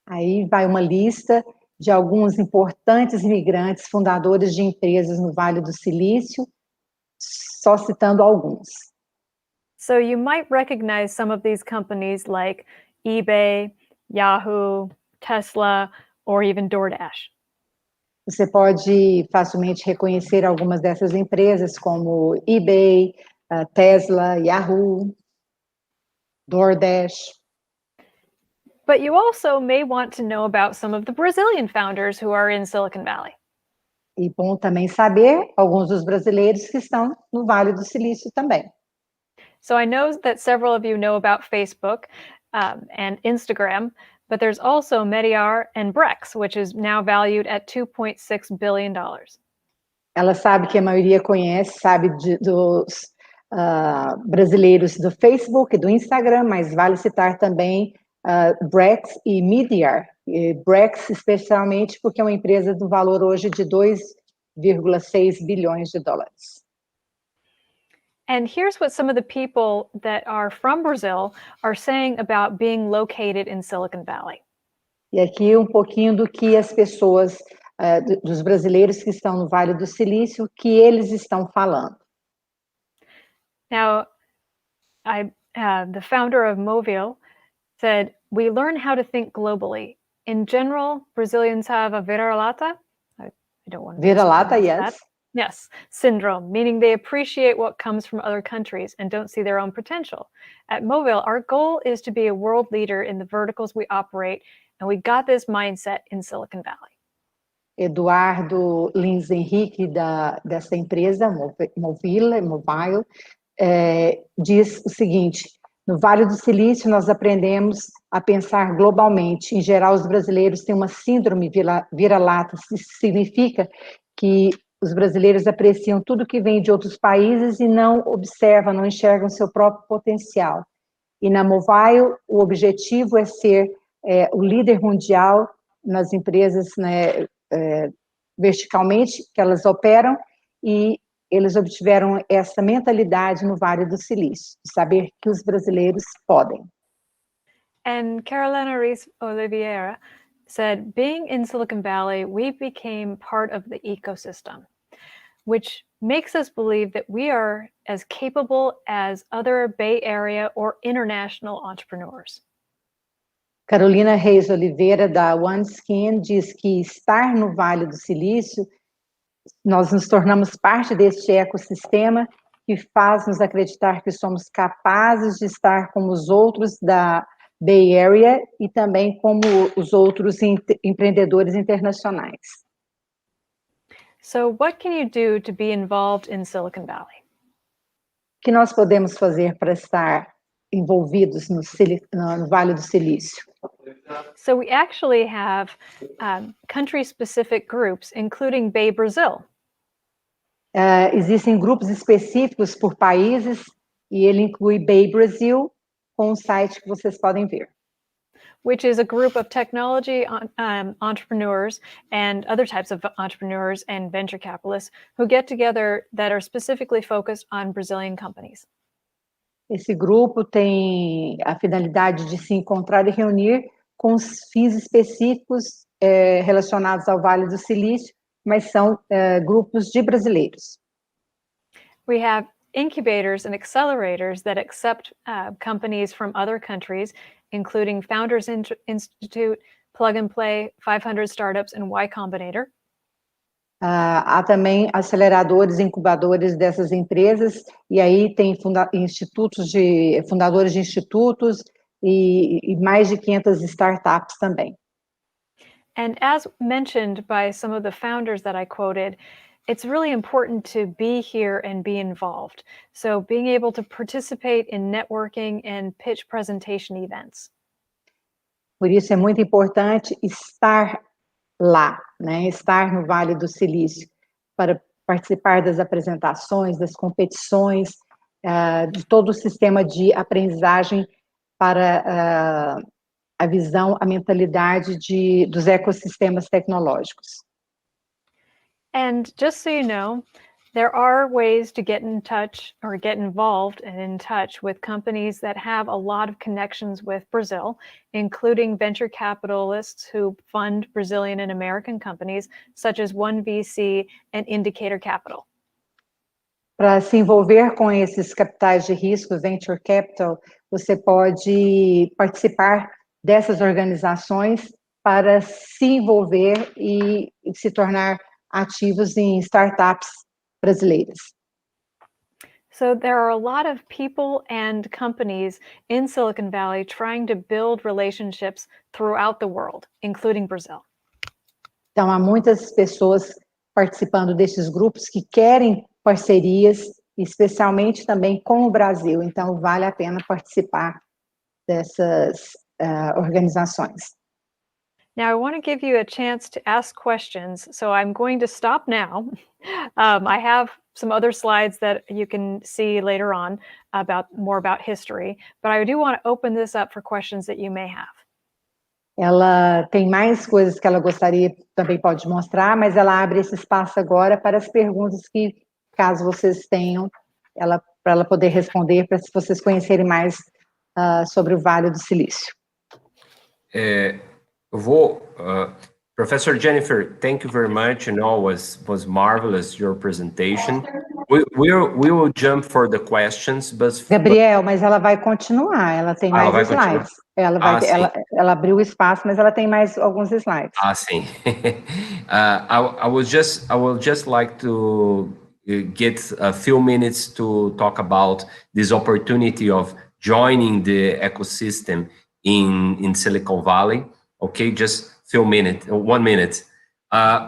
Aí vai uma lista de alguns importantes imigrantes fundadores de empresas no Vale do Silício, só citando alguns. So you might recognize some of these companies like eBay, Yahoo, Tesla, or even DoorDash. Você pode facilmente reconhecer algumas dessas empresas, como eBay, Tesla, Yahoo, DoorDash. But you also may want to know about some of the Brazilian founders who are in Silicon Valley. E bom também saber alguns dos brasileiros que estão no Vale do Silício também. So I know that several of you know about Facebook and Instagram, but there's also Mediar and Brex, which is now valued at $2.6 billion. Ela sabe que a maioria conhece, sabe dos brasileiros do Facebook e do Instagram, mas vale citar também Brex e Mediar. Brex especialmente porque é uma empresa do valor hoje de 2,6 bilhões de dólares. And here's what some of the people that are from Brazil are saying about being located in Silicon Valley. E aqui um pouquinho do que as pessoas, dos brasileiros que estão no Vale do Silício, que eles estão falando. Now, the founder of Movile said, "We learn how to think globally. In general, Brazilians have a vira-lata." I don't want to Vira-lata, yes. Yes, syndrome, meaning they appreciate what comes from other countries and don't see their own potential. At Movile, our goal is to be a world leader in the verticals we operate, and we got this mindset in Silicon Valley. Eduardo Lins Henrique, dessa empresa, Movile, diz o seguinte: no Vale do Silício, nós aprendemos a pensar globalmente. Em geral, os brasileiros têm uma síndrome vira-lata. Isso significa que os brasileiros apreciam tudo que vem de outros países e não observam, não enxergam seu próprio potencial. E na Movile, o objetivo é ser o líder mundial nas empresas, né, verticalmente que elas operam, e eles obtiveram essa mentalidade no Vale do Silício, de saber que os brasileiros podem. And Carolina Reis Oliveira said, being in Silicon Valley, we became part of the ecosystem, which makes us believe that we are as capable as other Bay Area or international entrepreneurs. Carolina Reis Oliveira, da OneSkin, diz que estar no Vale do Silício, nós nos tornamos parte deste ecossistema que faz nos acreditar que somos capazes de estar como os outros da Bay Area e também como os outros empreendedores internacionais. So what can you do to be involved in Silicon Valley? O que nós podemos fazer para estar envolvidos no Vale do Silício? So we actually have country-specific groups, including Bay Brazil. Existem grupos específicos por países e ele inclui Bay Brasil, com um site que vocês podem ver. Which is a group of technology entrepreneurs and other types of entrepreneurs and venture capitalists who get together that are specifically focused on Brazilian companies. Esse grupo tem a finalidade de se encontrar e reunir com os fins específicos relacionados ao Vale do Silício, mas são grupos de brasileiros. We have incubators and accelerators that accept companies from other countries, including Founders Institute, Plug and Play, 500 Startups, and Y Combinator. Há também aceleradores, incubadores dessas empresas, e aí tem fundadores de institutos e mais de 500 startups também. And as mentioned by some of the founders that I quoted, it's really important to be here and be involved. So being able to participate in networking and pitch presentation events. Por isso é muito importante estar lá, né? Estar no Vale do Silício, para participar das apresentações, das competições, de todo o sistema de aprendizagem para a visão, a mentalidade dos ecossistemas tecnológicos. And just so you know, there are ways to get in touch or get involved and in touch with companies that have a lot of connections with Brazil, including venture capitalists who fund Brazilian and American companies, such as One VC and Indicator Capital. Para se envolver com esses capitais de risco, venture capital, você pode participar dessas organizações para se envolver e se tornar ativos em startups brasileiras. So there are a lot of people and companies in Silicon Valley trying to build relationships throughout the world, including Brazil. Então, há muitas pessoas participando desses grupos que querem parcerias, especialmente também com o Brasil. Então, vale a pena participar dessas organizações. Now, I want to give you a chance to ask questions, so I'm going to stop now. I have some other slides that you can see later on more about history, but I do want to open this up for questions that you may have. Ela tem mais coisas que ela gostaria, também pode mostrar, mas ela abre esse espaço agora para as perguntas que, caso vocês tenham, para ela poder responder, para vocês conhecerem mais sobre o Vale do Silício. Eu vou, Professor Jennifer, thank you very much. You know, was marvelous your presentation. We will jump for the questions, but Gabriel, mas ela vai continuar. Ela tem mais slides. Ela abriu o espaço, mas ela tem mais alguns slides. Sim. I will just like to get a few minutes to talk about this opportunity of joining the ecosystem in Silicon Valley. Ok, just few minutes, 1 minute.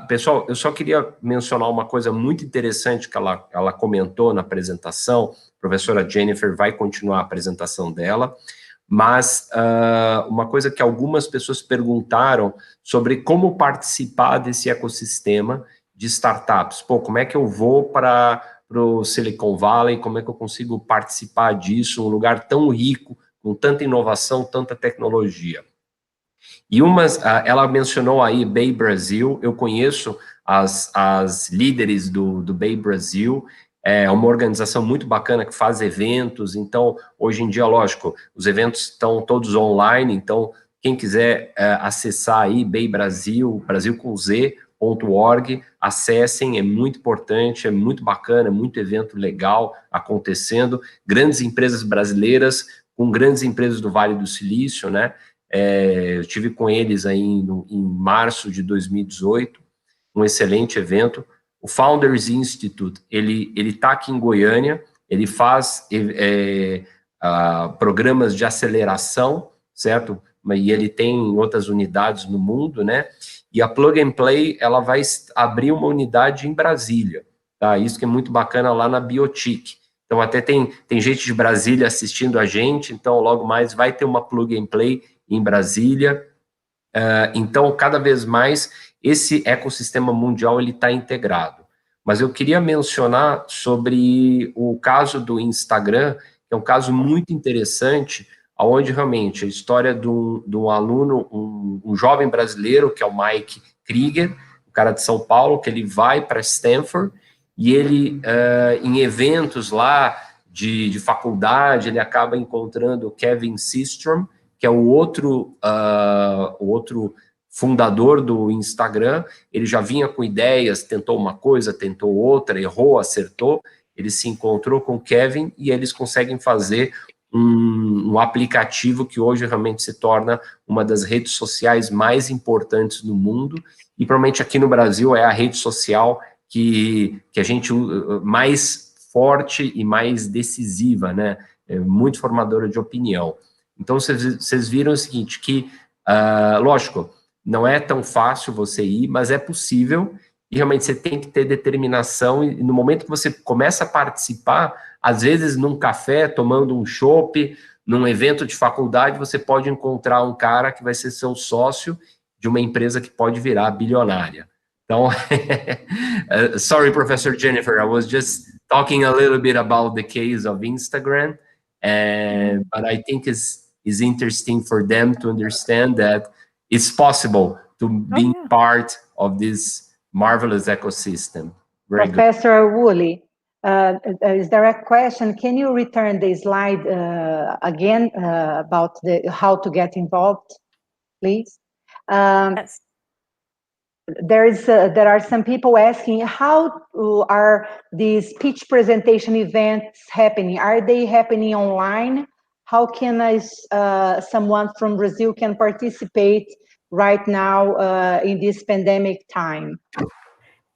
Pessoal, eu só queria mencionar uma coisa muito interessante que ela comentou na apresentação. A professora Jennifer vai continuar a apresentação dela, mas uma coisa que algumas pessoas perguntaram sobre como participar desse ecossistema de startups. Pô, como é que eu vou para o Silicon Valley, como é que eu consigo participar disso, um lugar tão rico, com tanta inovação, tanta tecnologia. E ela mencionou aí Bay Brasil. Eu conheço as líderes do Bay Brasil, é uma organização muito bacana que faz eventos. Então, hoje em dia, lógico, os eventos estão todos online, então quem quiser acessar aí Bay Brasil, Brasil com Z.org, acessem, é muito importante, é muito bacana, é muito evento legal acontecendo, grandes empresas brasileiras com grandes empresas do Vale do Silício, né? Eu estive com eles aí em março de 2018, um excelente evento. O Founders Institute, ele está aqui em Goiânia, ele faz programas de aceleração, certo? E ele tem outras unidades no mundo, né? E a Plug and Play, ela vai abrir uma unidade em Brasília, tá? Isso que é muito bacana lá na Biotic. Então, até tem gente de Brasília assistindo a gente, então logo mais vai ter uma Plug and Play em Brasília. Então, cada vez mais, esse ecossistema mundial está integrado. Mas eu queria mencionar sobre o caso do Instagram, que é um caso muito interessante, onde realmente a história de um aluno, um jovem brasileiro, que é o Mike Krieger, o cara de São Paulo, que ele vai para Stanford, e ele, em eventos lá de faculdade, ele acaba encontrando o Kevin Systrom, que é o outro fundador do Instagram. Ele já vinha com ideias, tentou uma coisa, tentou outra, errou, acertou. Ele se encontrou com o Kevin e eles conseguem fazer um aplicativo que hoje realmente se torna uma das redes sociais mais importantes do mundo, e provavelmente aqui no Brasil é a rede social que a gente mais forte e mais decisiva, né? É muito formadora de opinião. Então, vocês viram o seguinte, que, lógico, não é tão fácil você ir, mas é possível, e realmente você tem que ter determinação, e no momento que você começa a participar, às vezes num café, tomando um chopp, num evento de faculdade, você pode encontrar um cara que vai ser seu sócio de uma empresa que pode virar bilionária. Então, sorry, Professor Jennifer, I was just talking a little bit about the case of Instagram, but I think it's interesting for them to understand that it's possible to be part of this marvelous ecosystem. Very Professor Woolley, is there a question? Can you return the slide again about how to get involved, please? Yes. There are some people asking, how are these pitch presentation events happening? Are they happening online? How can someone from Brazil can participate right now in this pandemic time?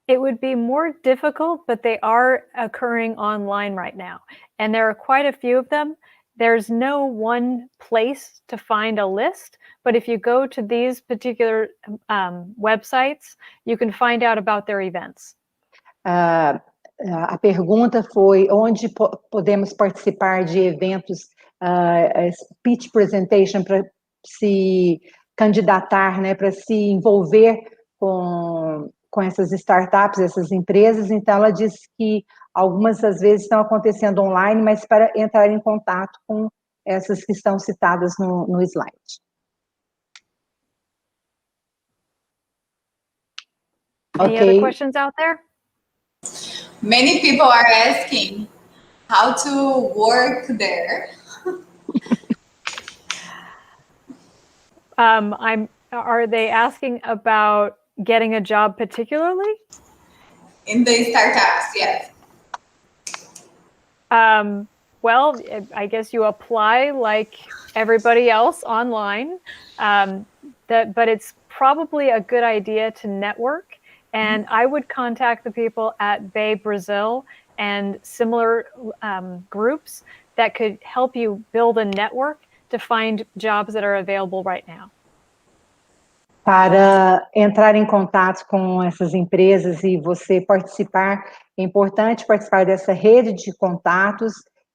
It would be more difficult, but they are occurring online right now. And there are quite a few of them. There's no one place to find a list, but if you go to these particular websites, you can find out about their events. A pergunta foi onde podemos participar de eventos, pitch presentation, para se candidatar, né, para se envolver com essas startups, essas empresas. Então, ela disse que algumas das vezes estão acontecendo online, mas para entrar em contato com essas que estão citadas no slide. Any other questions out there? Many people are asking how to work there. Are they asking about getting a job particularly? In the startups, yes. Well, I guess you apply like everybody else online, but it's probably a good idea to network. And I would contact the people at Bay Brazil and similar groups that could help you build a network to find jobs that are available right now. Para entrar em contato com essas empresas e você participar, é importante participar dessa rede de contatos,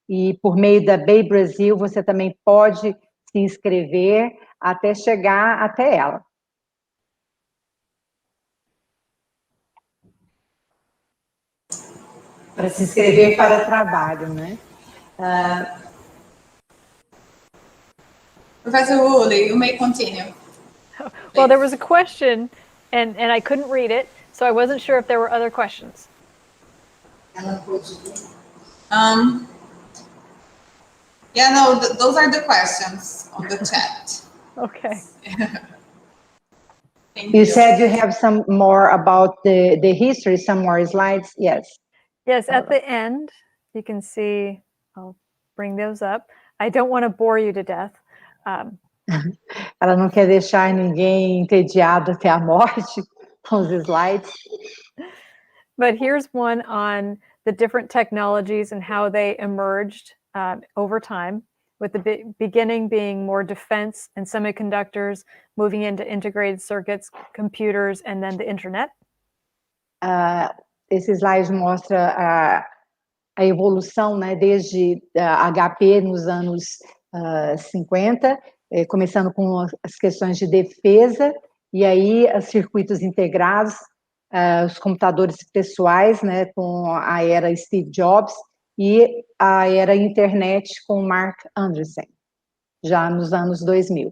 e por meio da Bay Brasil você também pode se inscrever até chegar até ela. Para se inscrever para trabalho, né? Professor Woolley, you may continue. Well, there was a question, and I couldn't read it, so I wasn't sure if there were other questions. Yeah, no, those are the questions on the chat. Okay. You said you have some more about the history, some more slides? Yes. Yes, at the end, you can see, I'll bring those up. I don't want to bore you to death. Ela não quer deixar ninguém entediado até a morte com os slides. But here's one on the different technologies and how they emerged over time, with the beginning being more defense and semiconductors, moving into integrated circuits, computers, and then the internet. Esse slide mostra a evolução, né, desde HP nos anos 50, começando com as questões de defesa, e aí os circuitos integrados, os computadores pessoais, né, com a era Steve Jobs, e a era internet com Mark Andreessen, já nos anos 2000.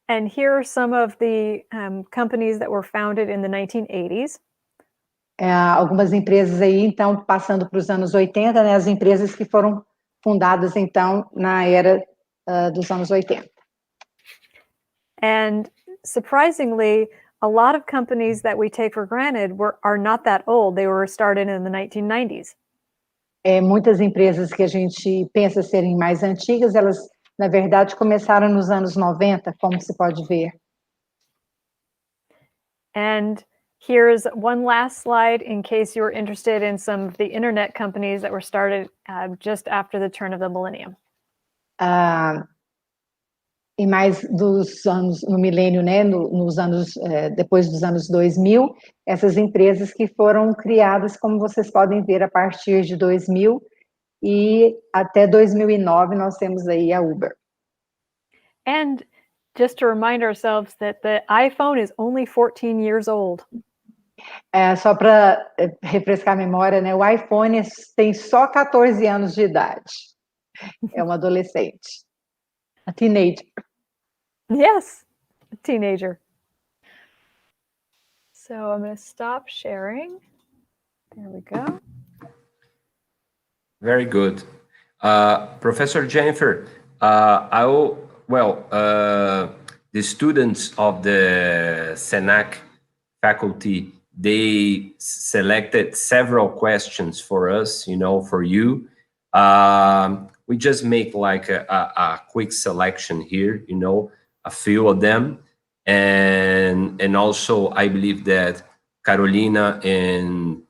And here are some of the companies that were founded in the 1980s. Algumas empresas aí, então, passando para os anos 80, né, as empresas que foram fundadas, então, na era dos anos 80. And surprisingly, a lot of companies that we take for granted are not that old. They were started in the 1990s. Muitas empresas que a gente pensa serem mais antigas, elas, na verdade, começaram nos anos 90, como se pode ver. And here's one last slide in case you're interested in some of the internet companies that were started just after the turn of the millennium. E mais dos anos, no milênio, né, nos anos, depois dos anos 2000, essas empresas que foram criadas, como vocês podem ver, a partir de 2000 e até 2009 nós temos aí a Uber. And just to remind ourselves that the iPhone is only 14 years old. Só para refrescar a memória, né, o iPhone tem só 14 anos de idade. É um adolescente. A teenager. Yes, a teenager. So I'm going to stop sharing. There we go. Very good. Professor Jennifer, the students of the SENAC faculty, they selected several questions for us, for you. We just make like a quick selection here, a few of them. and also I believe that Carolina and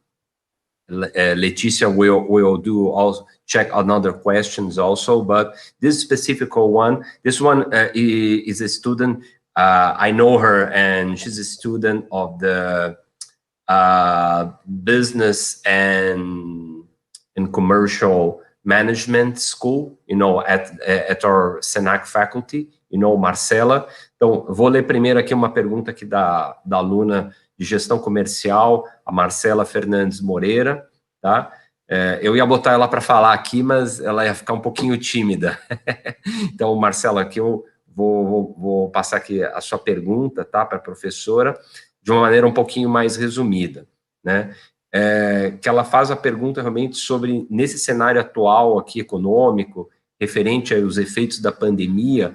Leticia will do also check another questions also, but this specific one, this one is a student. I know her, and she's a student of the business and commercial management school, you know, at our Senac faculty, you know, Marcela. Então, vou ler primeiro aqui uma pergunta aqui da aluna de gestão comercial, a Marcela Fernandes Moreira, tá? Eu ia botar ela para falar aqui, mas ela ia ficar um pouquinho tímida. Então, Marcela, aqui eu vou passar aqui a sua pergunta, tá, para a professora, de uma maneira um pouquinho mais resumida, né? Que ela faz a pergunta realmente sobre, nesse cenário atual aqui econômico, referente aos efeitos da pandemia,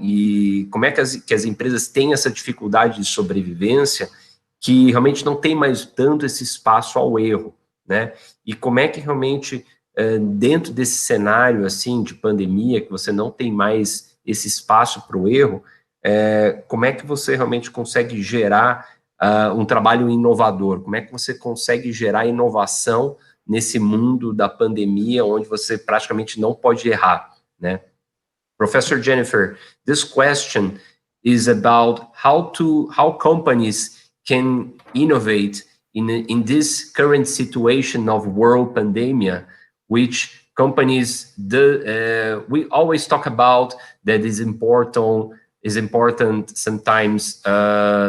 e como é que as empresas têm essa dificuldade de sobrevivência, que realmente não tem mais tanto esse espaço ao erro, né? E como é que realmente, dentro desse cenário, assim, de pandemia, que você não tem mais esse espaço para o erro, como é que você realmente consegue gerar um trabalho inovador? Como é que você consegue gerar inovação nesse mundo da pandemia, onde você praticamente não pode errar, né? Professor Jennifer, this question is about how companies can innovate in this current situation of world pandemia, which companies we always talk about that is important sometimes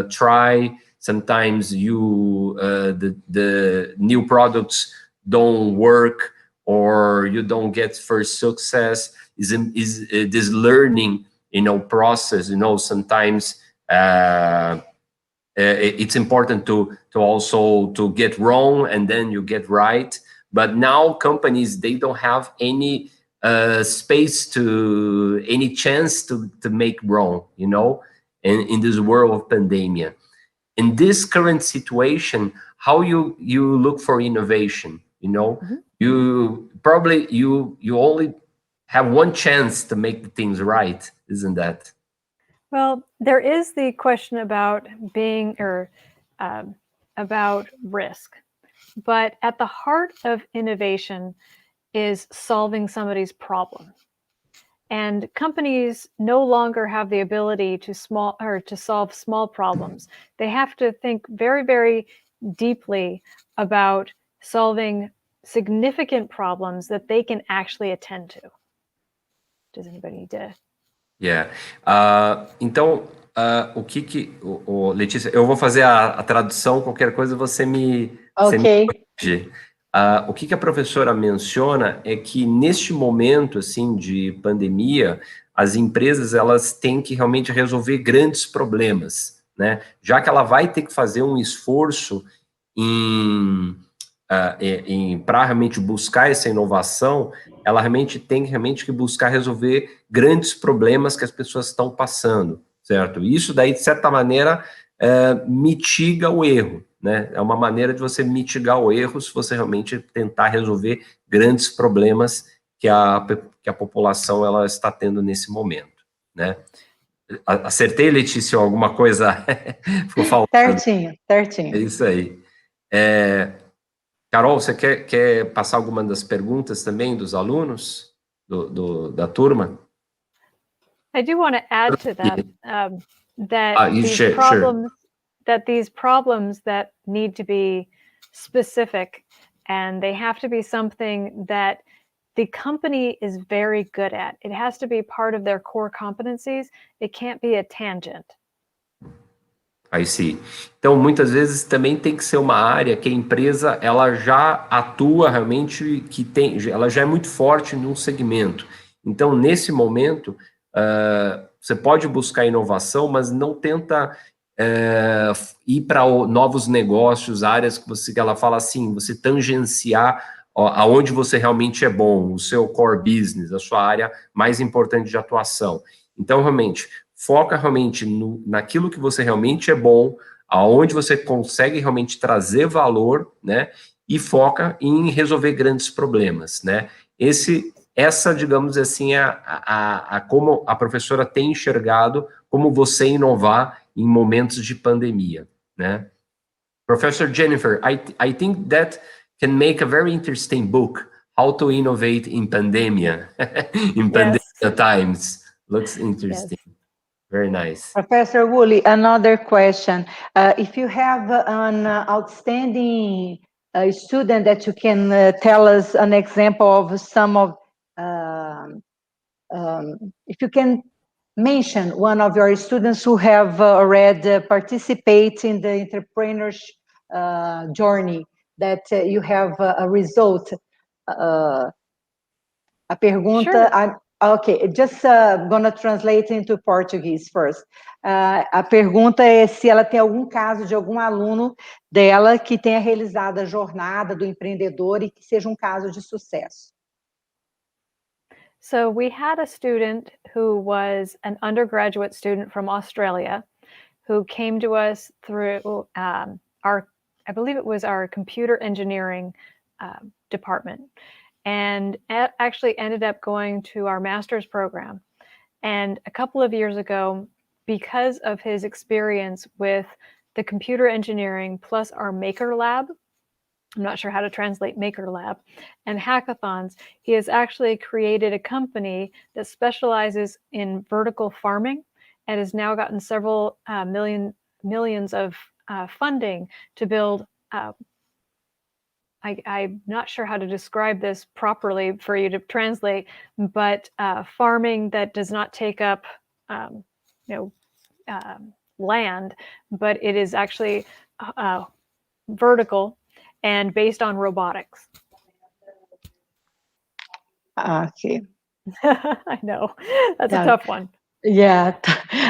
try, sometimes the new products don't work, or you don't get first success. Is this learning, you know, process, you know, sometimes it's important to also to get wrong and then you get right. But now companies, they don't have any space to, any chance to make wrong, you know, in this world of pandemia. In this current situation, how you look for innovation, you know, you probably, you only have one chance to make the things right, isn't that? Well, there is the question about being, or about risk. But at the heart of innovation is solving somebody's problem. And companies no longer have the ability to solve small problems. They have to think very, very deeply about solving significant problems that they can actually attend to. Does anybody need to? Yeah. Então, Letícia, eu vou fazer a tradução, qualquer coisa você me corrige. O que a professora menciona é que neste momento, assim, de pandemia, as empresas, elas têm que realmente resolver grandes problemas, né? Já que ela vai ter que fazer um esforço para realmente buscar essa inovação, ela realmente tem que buscar resolver grandes problemas que as pessoas estão passando, certo? E isso daí, de certa maneira, mitiga o erro, né? É uma maneira de você mitigar o erro se você realmente tentar resolver grandes problemas que a população ela está tendo nesse momento, né? Acertei, Letícia, alguma coisa ficou faltando? Certinho. É isso aí. Carol, você quer passar alguma das perguntas também dos alunos, da turma? I do want to add to that, that these problems that need to be specific, and they have to be something that the company is very good at. It has to be part of their core competencies. It can't be a tangent. I see. Então, muitas vezes também tem que ser uma área que a empresa ela já atua realmente, ela já é muito forte num segmento. Então, nesse momento, você pode buscar inovação, mas não tenta ir para novos negócios, áreas que ela fala assim, você tangenciar aonde você realmente é bom, o seu core business, a sua área mais importante de atuação. Então, realmente, foca realmente naquilo que você realmente é bom, aonde você consegue realmente trazer valor, né? E foca em resolver grandes problemas, né? Essa, digamos assim, como a professora tem enxergado como você inovar em momentos de pandemia, né? Professor Jennifer, I think that can make a very interesting book, How to Innovate in Pandemia, in pandemia times. Looks interesting. Yes. Very nice. Professor Woolley, another question. If you have an outstanding student that you can tell us an example of some of, if you can mention one of your students who have already participated in the entrepreneurship journey, that you have a result. A pergunta... Sure. Okay, just gonna translate into Portuguese first. A pergunta é se ela tem algum caso de algum aluno dela que tenha realizado a jornada do empreendedor e que seja um caso de sucesso. So we had a student who was an undergraduate student from Australia who came to us through I believe it was our computer engineering department, and actually ended up going to our master's program. And a couple of years ago, because of his experience with the computer engineering plus our Maker Lab, I'm not sure how to translate Maker Lab, and hackathons, he has actually created a company that specializes in vertical farming and has now gotten several millions of funding to build I'm not sure how to describe this properly for you to translate, but farming that does not take up, land, but it is actually vertical and based on robotics. Okay. I know, that's a tough one. Yeah,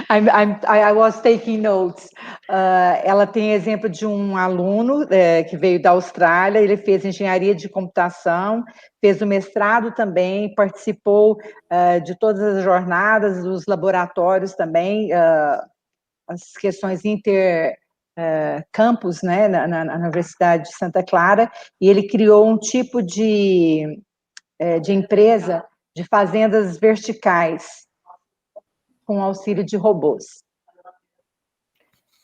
I was taking notes. Ela tem exemplo de um aluno que veio da Austrália, ele fez engenharia de computação, fez o mestrado também, participou de todas as jornadas, dos laboratórios também, as questões intercampus, né, na Universidade de Santa Clara, e ele criou um tipo de empresa de fazendas verticais, com auxílio de robôs.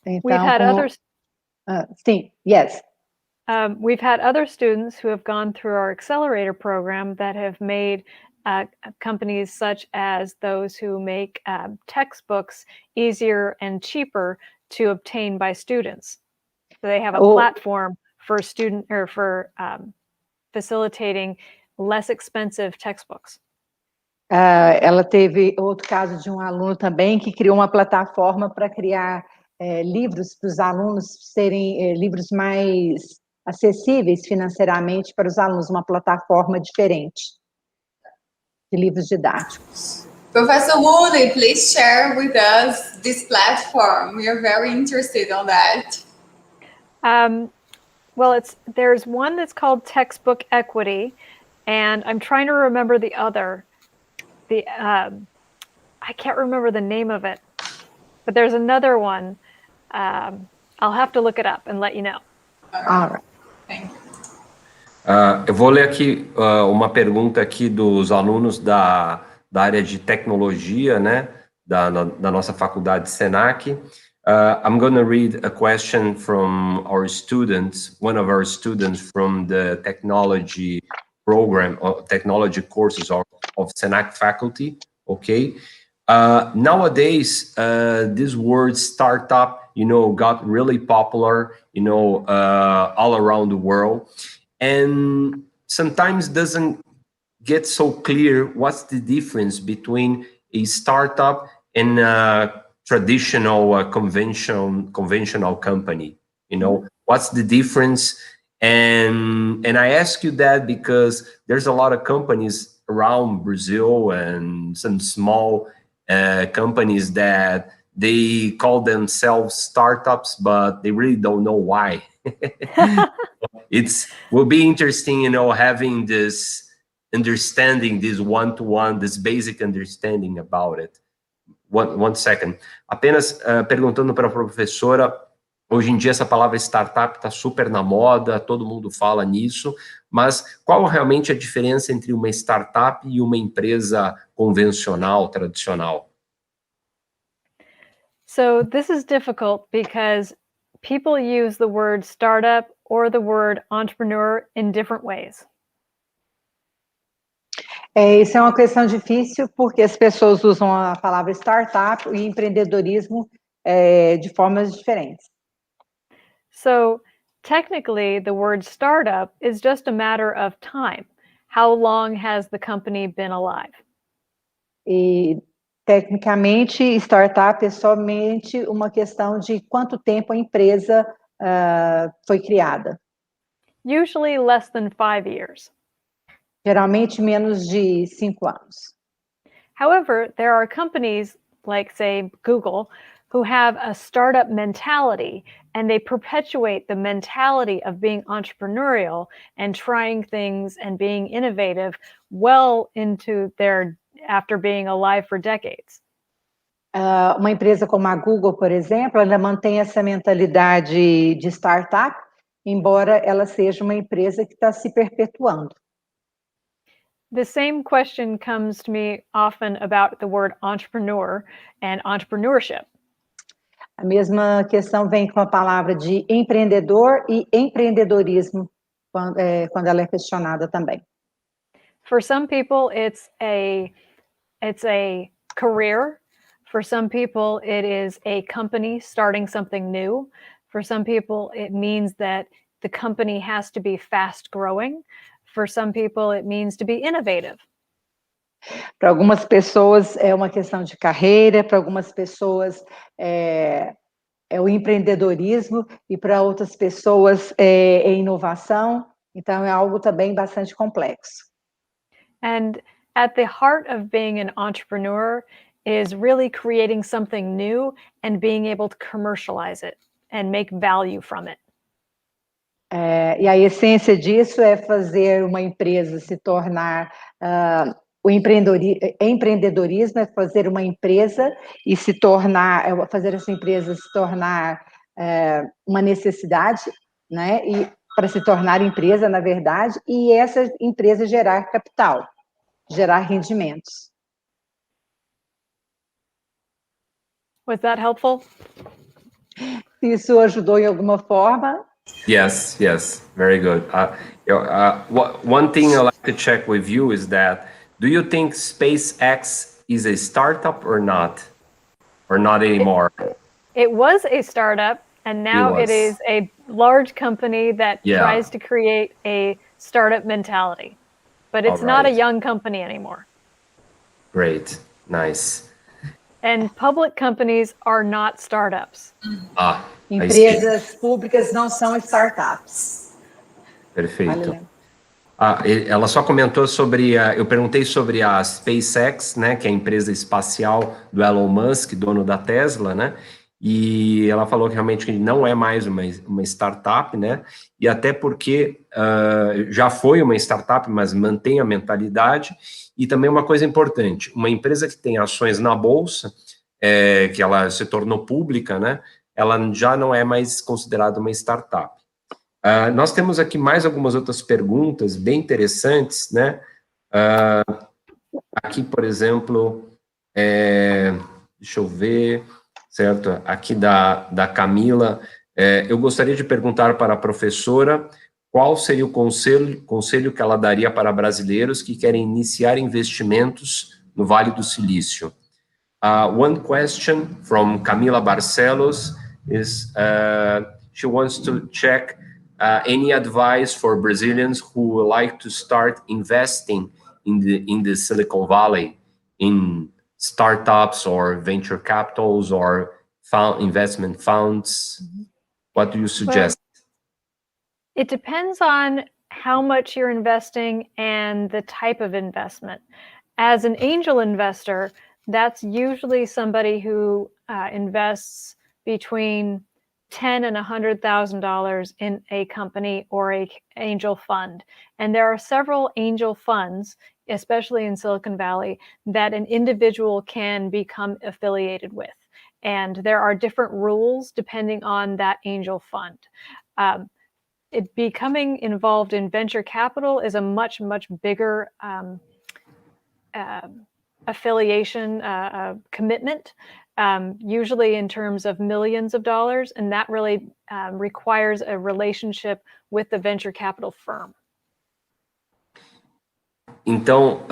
Então, we've had others. Sim, yes. We've had other students who have gone through our accelerator program that have made companies such as those who make textbooks easier and cheaper to obtain by students. So they have a platform for facilitating less expensive textbooks. Ela teve outro caso de um aluno também que criou uma plataforma para criar livros para os alunos serem livros mais acessíveis financeiramente para os alunos, uma plataforma diferente de livros didáticos. Professor Woolley, please share with us this platform. We are very interested on that. Well, there's one that's called Textbook Equity, and I'm trying to remember the other. I can't remember the name of it, but there's another one. I'll have to look it up and let you know. All right. Thank you. Eu vou ler aqui uma pergunta aqui dos alunos da área de tecnologia, né, da nossa faculdade Senac. I'm going to read a question from our students, one of our students from the technology program, technology courses of Senac faculty, okay? Nowadays, this word startup, got really popular, all around the world. And sometimes doesn't get so clear what's the difference between a startup and a traditional, conventional company. What's the difference? And I ask you that because there's a lot of companies around Brazil and some small companies that they call themselves startups, but they really don't know why. Will be interesting, having this understanding, this one-to-one, this basic understanding about it. One second. Apenas perguntando para a professora, hoje em dia essa palavra startup está super na moda, todo mundo fala nisso, mas qual realmente a diferença entre uma startup e uma empresa convencional, tradicional? So this is difficult because people use the word startup or the word entrepreneur in different ways. Isso é uma questão difícil porque as pessoas usam a palavra startup e empreendedorismo de formas diferentes. So technically, the word startup is just a matter of time. How long has the company been alive? E, tecnicamente, startup é somente uma questão de quanto tempo a empresa foi criada. Usually less than 5 years. Geralmente, menos de 5 anos. However, there are companies like, say, Google, who have a startup mentality, and they perpetuate the mentality of being entrepreneurial and trying things and being innovative well into after being alive for decades. Uma empresa como a Google, por exemplo, ela mantém essa mentalidade de startup, embora ela seja uma empresa que está se perpetuando. The same question comes to me often about the word entrepreneur and entrepreneurship. A mesma questão vem com a palavra de empreendedor e empreendedorismo, quando ela é questionada também. For some people, it's a career. For some people, it is a company starting something new. For some people, it means that the company has to be fast growing. For some people, it means to be innovative. Para algumas pessoas é uma questão de carreira, para algumas pessoas é o empreendedorismo e para outras pessoas é inovação. Então, é algo também bastante complexo. And at the heart of being an entrepreneur is really creating something new and being able to commercialize it and make value from it. E a essência disso é fazer uma empresa se tornar... o empreendedorismo é fazer uma empresa e fazer essa empresa se tornar uma necessidade, né? E para se tornar empresa, na verdade, e essa empresa gerar capital, gerar rendimentos. Was that helpful? Isso ajudou em alguma forma? Yes, very good. One thing I'd like to check with you is that, do you think SpaceX is a startup or not? Or not anymore? It was a startup, and now it is a large company that tries to create a startup mentality. But it's not a young company anymore. Great, nice. And public companies are not startups. Empresas públicas não são startups. Perfeito. Ela só comentou sobre... eu perguntei sobre a SpaceX, né, que é a empresa espacial do Elon Musk, dono da Tesla, né? E ela falou que realmente não é mais uma startup, né? E até porque já foi uma startup, mas mantém a mentalidade. E também uma coisa importante, uma empresa que tem ações na Bolsa, que ela se tornou pública, né? Ela já não é mais considerada uma startup. Nós temos aqui mais algumas outras perguntas bem interessantes, né? Aqui, por exemplo, deixa eu ver, certo? Aqui da Camila, eu gostaria de perguntar para a professora qual seria o conselho que ela daria para brasileiros que querem iniciar investimentos no Vale do Silício. One question from Camila Barcelos is, she wants to check any advice for Brazilians who would like to start investing in the Silicon Valley, in startups or venture capitals or investment funds. What do you suggest? It depends on how much you're investing and the type of investment. As an angel investor, that's usually somebody who invests between $10,000 and $100,000 in a company or a angel fund. And there are several angel funds, especially in Silicon Valley, that an individual can become affiliated with. And there are different rules depending on that angel fund. Becoming involved in venture capital is a much, much bigger affiliation commitment. usually in terms of millions of dollars, and that really requires a relationship with the venture capital firm. Então,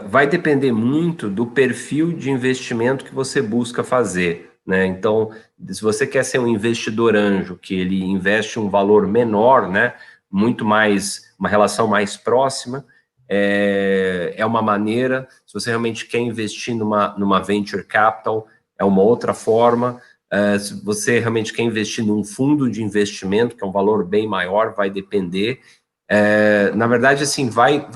vai depender muito do perfil de investimento que você busca fazer, né? Então, se você quer ser um investidor anjo, que ele investe um valor menor, né? Muito mais, uma relação mais próxima, é uma maneira. Se você realmente quer investir numa venture capital, é uma outra forma. Se você realmente quer investir num fundo de investimento, que é um valor bem maior, vai depender. Na verdade, assim, vai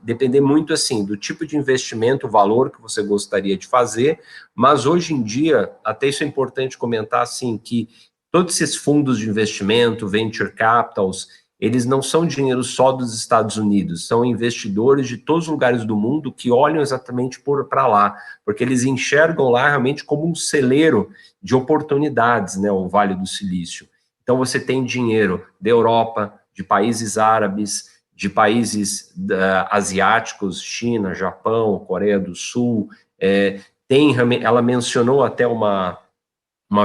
depender muito, assim, do tipo de investimento, o valor que você gostaria de fazer, mas hoje em dia, até isso é importante comentar, assim, que todos esses fundos de investimento, venture capitals, eles não são dinheiro só dos Estados Unidos, são investidores de todos os lugares do mundo que olham exatamente para lá, porque eles enxergam lá realmente como um celeiro de oportunidades, né, o Vale do Silício. Então, você tem dinheiro da Europa, de países árabes, de países asiáticos, China, Japão, Coreia do Sul. Ela mencionou até uma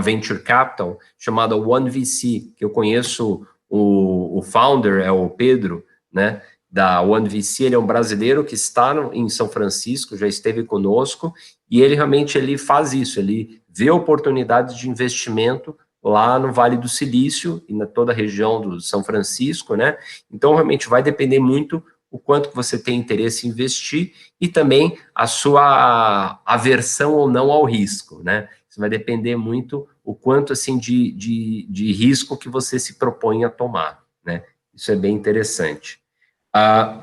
venture capital chamada One VC, que eu conheço o founder, é o Pedro, né, da One VC. Ele é um brasileiro que está em São Francisco, já esteve conosco, e ele realmente faz isso, ele vê oportunidades de investimento lá no Vale do Silício e na toda a região do São Francisco, né? Então, realmente, vai depender muito o quanto que você tem interesse em investir e também a sua aversão ou não ao risco, né? Isso vai depender muito o quanto, assim, de risco que você se propõe a tomar, né? Isso é bem interessante.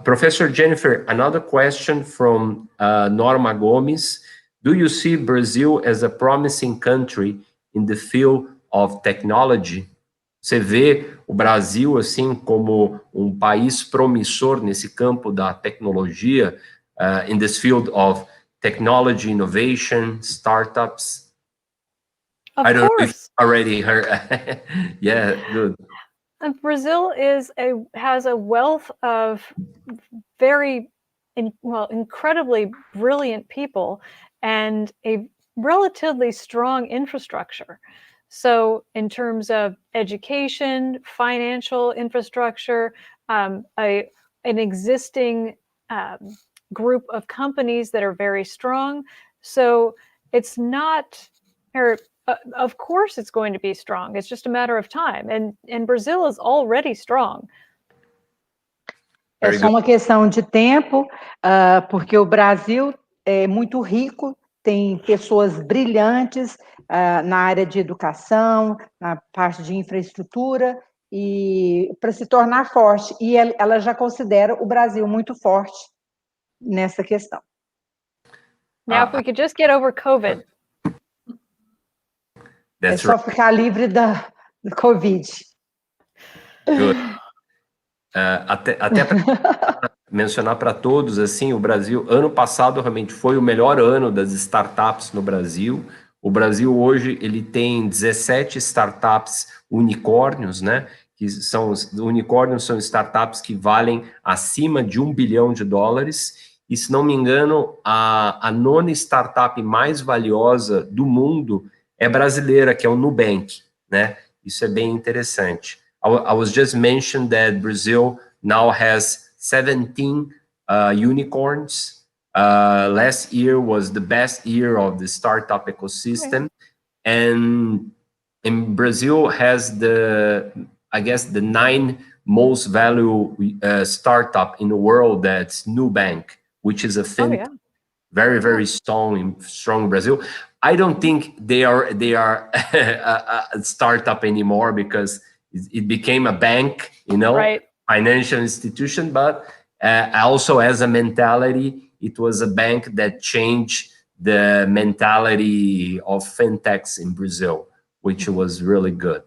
Professor Jennifer, another question from Norma Gomes. Do you see Brazil as a promising country in the field of technology? Você vê o Brasil assim como um país promissor nesse campo da tecnologia, in this field of technology, innovation, startups? Of I don't know if course. you already heard. Yeah, good. Brazil has a wealth of very incredibly brilliant people and a relatively strong infrastructure. So in terms of education, financial infrastructure, an existing group of companies that are very strong. So it's not, of course it's going to be strong. It's just a matter of time. And Brazil is already strong. É só uma questão de tempo, porque o Brasil é muito rico, tem pessoas brilhantes na área de educação, na parte de infraestrutura, e para se tornar forte. E ela já considera o Brasil muito forte nessa questão. Now, if we could just get over COVID. É só ficar livre do Covid. Good. Até para mencionar para todos, assim, o Brasil, ano passado, realmente foi o melhor ano das startups no Brasil. O Brasil hoje, ele tem 17 startups unicórnios, né? Unicórnios são startups que valem acima de $1 bilhão. E, se não me engano, a nona startup mais valiosa do mundo é brasileira, que é o Nubank, né? Isso é bem interessante. I was just mentioned that Brazil now has 17 unicorns. Last year was the best year of the startup ecosystem. Okay. And Brazil has the 9 most valuable startup in the world, that's Nubank, which is a fintech. Very, very strong in Brazil. I don't think they are a startup anymore because it became a bank, right. Financial institution, but also as a mentality, it was a bank that changed the mentality of fintechs in Brazil, which was really good.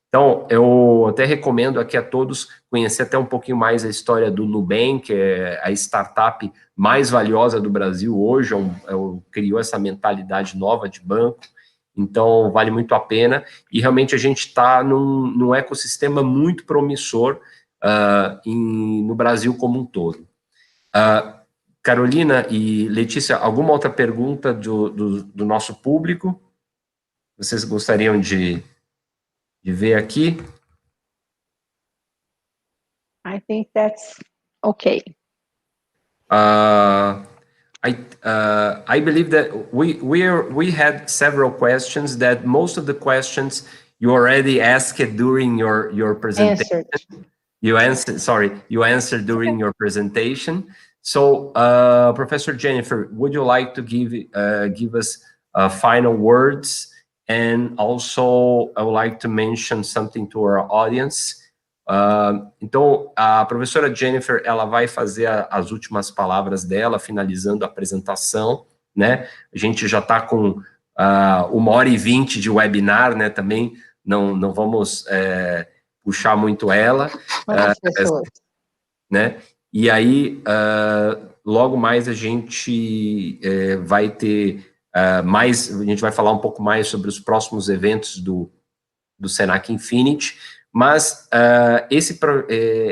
Então, eu até recomendo aqui a todos conhecer até um pouquinho mais a história do Nubank, que é a startup mais valiosa do Brasil hoje, criou essa mentalidade nova de banco. Então, vale muito a pena, e realmente a gente está num ecossistema muito promissor no Brasil como um todo. Carolina e Letícia, alguma outra pergunta do nosso público? Vocês gostariam de ver aqui? I think that's okay. I believe that we had several questions that most of the questions you already asked during your presentation. Answered. You answered during your presentation. So, Professor Jennifer, would you like to give us final words? And also, I would like to mention something to our audience. Então, a professora Jennifer, ela vai fazer as últimas palavras dela, finalizando a apresentação, né? A gente já está com 1h20 de webinar, né? Também não vamos puxar muito ela. Né? E aí, logo mais a gente vai ter a gente vai falar um pouco mais sobre os próximos eventos do Senac Infinity, mas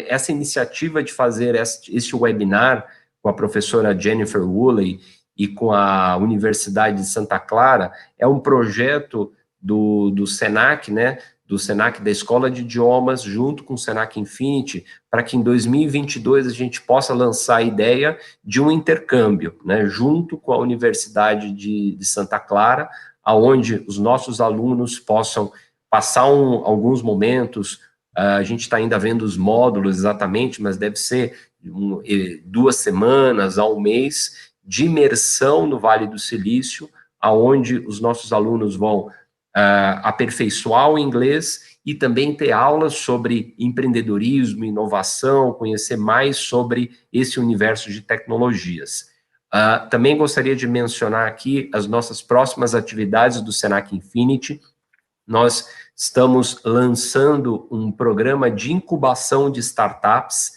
essa iniciativa de fazer este webinar com a professora Jennifer Woolley e com a Universidade de Santa Clara é um projeto do Senac, né? Do Senac, da Escola de Idiomas, junto com o Senac Infinity, para que em 2022 a gente possa lançar a ideia de um intercâmbio, né, junto com a Universidade de Santa Clara, aonde os nossos alunos possam passar alguns momentos. A gente está ainda vendo os módulos exatamente, mas deve ser 2 semanas a 1 mês de imersão no Vale do Silício, aonde os nossos alunos vão aperfeiçoar o inglês e também ter aulas sobre empreendedorismo, inovação, conhecer mais sobre esse universo de tecnologias. Também gostaria de mencionar aqui as nossas próximas atividades do Senac Infinity. Nós estamos lançando um programa de incubação de startups.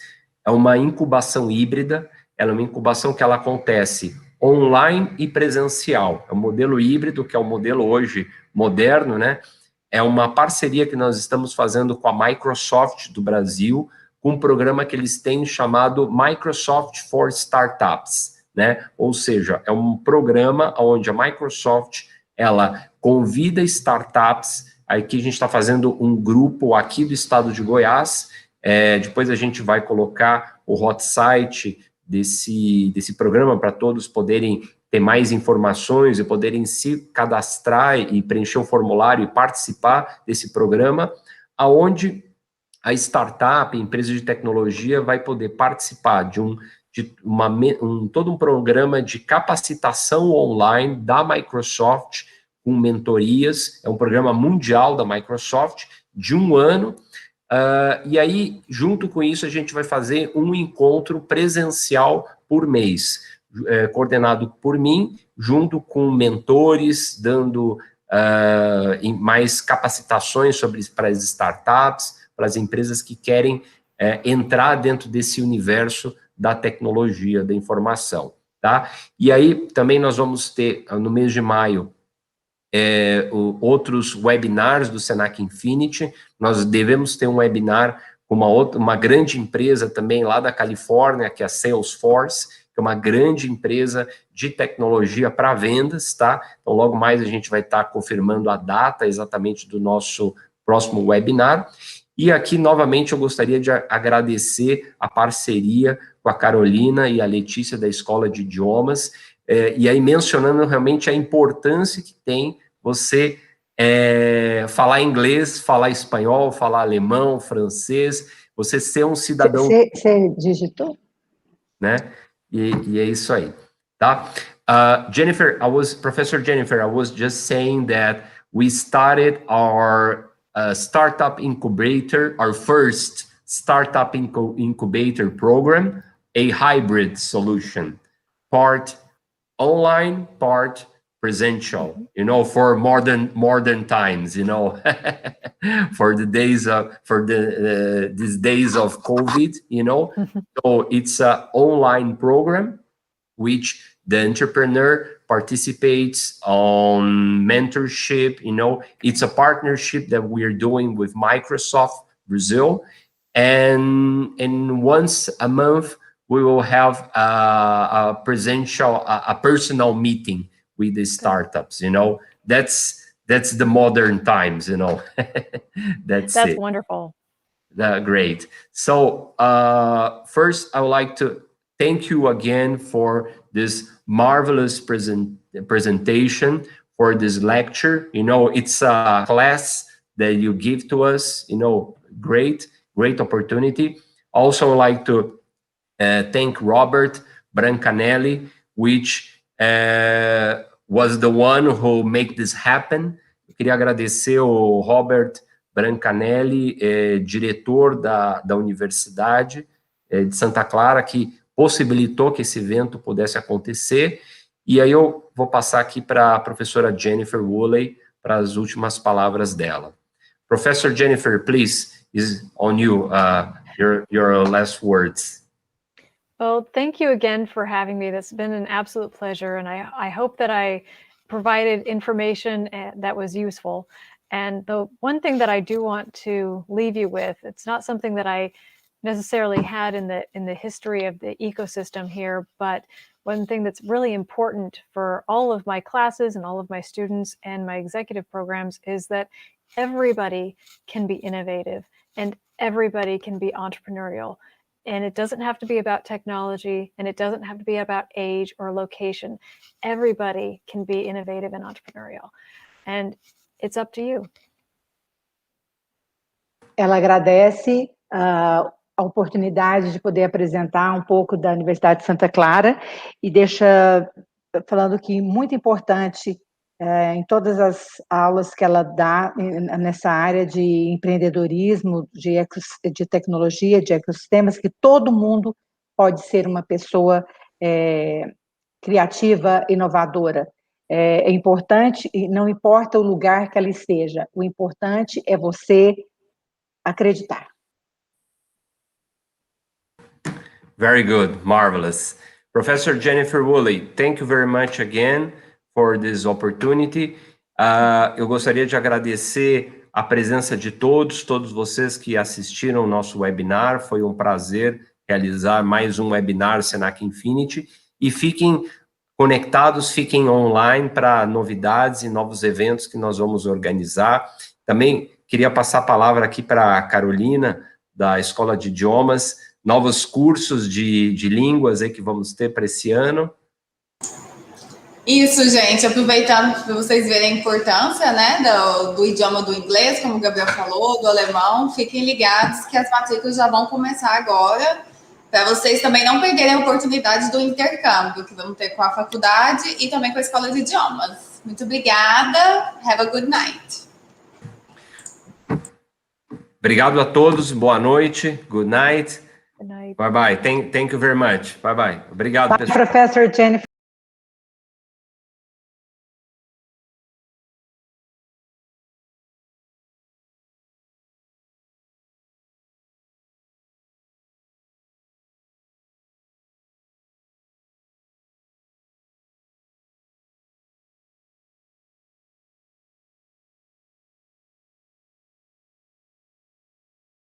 É uma incubação híbrida, ela é uma incubação que ela acontece online e presencial. É um modelo híbrido, que é o modelo hoje moderno, né? É uma parceria que nós estamos fazendo com a Microsoft do Brasil, com um programa que eles têm chamado Microsoft for Startups, né? Ou seja, é um programa onde a Microsoft, ela convida startups. Aqui a gente está fazendo um grupo aqui do estado de Goiás. Depois a gente vai colocar o hot site desse programa para todos poderem ter mais informações e poderem se cadastrar e preencher o formulário e participar desse programa, aonde a startup, a empresa de tecnologia, vai poder participar de todo um programa de capacitação online da Microsoft, com mentorias. É um programa mundial da Microsoft, de 1 ano, e aí, junto com isso, a gente vai fazer um encontro presencial por mês, coordenado por mim, junto com mentores, dando mais capacitações para as startups, para as empresas que querem entrar dentro desse universo da tecnologia, da informação, tá? E aí, também nós vamos ter, no mês de maio, outros webinars do Senac Infinity. Nós devemos ter um webinar com uma grande empresa também lá da Califórnia, que é a Salesforce, que é uma grande empresa de tecnologia para vendas, tá? Então, logo mais a gente vai estar confirmando a data exatamente do nosso próximo webinar. E aqui, novamente, eu gostaria de agradecer a parceria com a Carolina e a Letícia da Escola de Idiomas, e aí mencionando realmente a importância que tem você falar inglês, falar espanhol, falar alemão, francês, você ser um cidadão... Você digitou? Né? E é isso aí, tá? Professor Jennifer, I was just saying that we started our startup incubator, our first startup incubator program, a hybrid solution, part online, part presential, for modern times, for the days of, these days of COVID, So it's an online program which the entrepreneur participates on mentorship, it's a partnership that we're doing with Microsoft Brazil. And once a month, we will have a personal meeting with the startups. You know, that's the modern times. You know, that's it. Wonderful. Great. So first, I would like to thank you again for this marvelous presentation, for this lecture. You know, it's a class that you give to us. You know, great opportunity. Also, I'd like to thank Robert Brancanelli, which was the one who made this happen. Eu queria agradecer o Robert Brancanelli, diretor da Universidade de Santa Clara, que possibilitou que esse evento pudesse acontecer. E aí eu vou passar aqui para a professora Jennifer Woolley para as últimas palavras dela. Professor Jennifer, please, is on you, your last words. Well, thank you again for having me. That's been an absolute pleasure, and I hope that I provided information that was useful. And the one thing that I do want to leave you with, it's not something that I necessarily had in the history of the ecosystem here, but one thing that's really important for all of my classes and all of my students and my executive programs is that everybody can be innovative and everybody can be entrepreneurial. And it doesn't have to be about technology, and it doesn't have to be about age or location. Everybody can be innovative and entrepreneurial. And it's up to you. Ela agradece a oportunidade de poder apresentar um pouco da Universidade de Santa Clara e deixa falando que muito importante em todas as aulas que ela dá nessa área de empreendedorismo, de tecnologia, de ecossistemas, que todo mundo pode ser uma pessoa criativa, inovadora. É importante, e não importa o lugar que ela esteja, o importante é você acreditar. Very good, marvelous. Professor Jennifer Woolley, thank you very much again for this opportunity. Eu gostaria de agradecer a presença de todos vocês que assistiram ao nosso webinar. Foi um prazer realizar mais um webinar Senac Infinity. E fiquem conectados, fiquem online para novidades e novos eventos que nós vamos organizar. Também queria passar a palavra aqui para a Carolina, da Escola de Idiomas, novos cursos de línguas aí que vamos ter para esse ano. Isso, gente, aproveitando para vocês verem a importância, né, do idioma do inglês, como o Gabriel falou, do alemão, fiquem ligados que as matrículas já vão começar agora, para vocês também não perderem a oportunidade do intercâmbio, que vamos ter com a faculdade e também com a Escola de Idiomas. Muito obrigada, have a good night. Obrigado a todos, boa noite, good night. Good night. Bye bye, thank you very much, bye bye. Obrigado, Bye, pessoal. Professor Jennifer.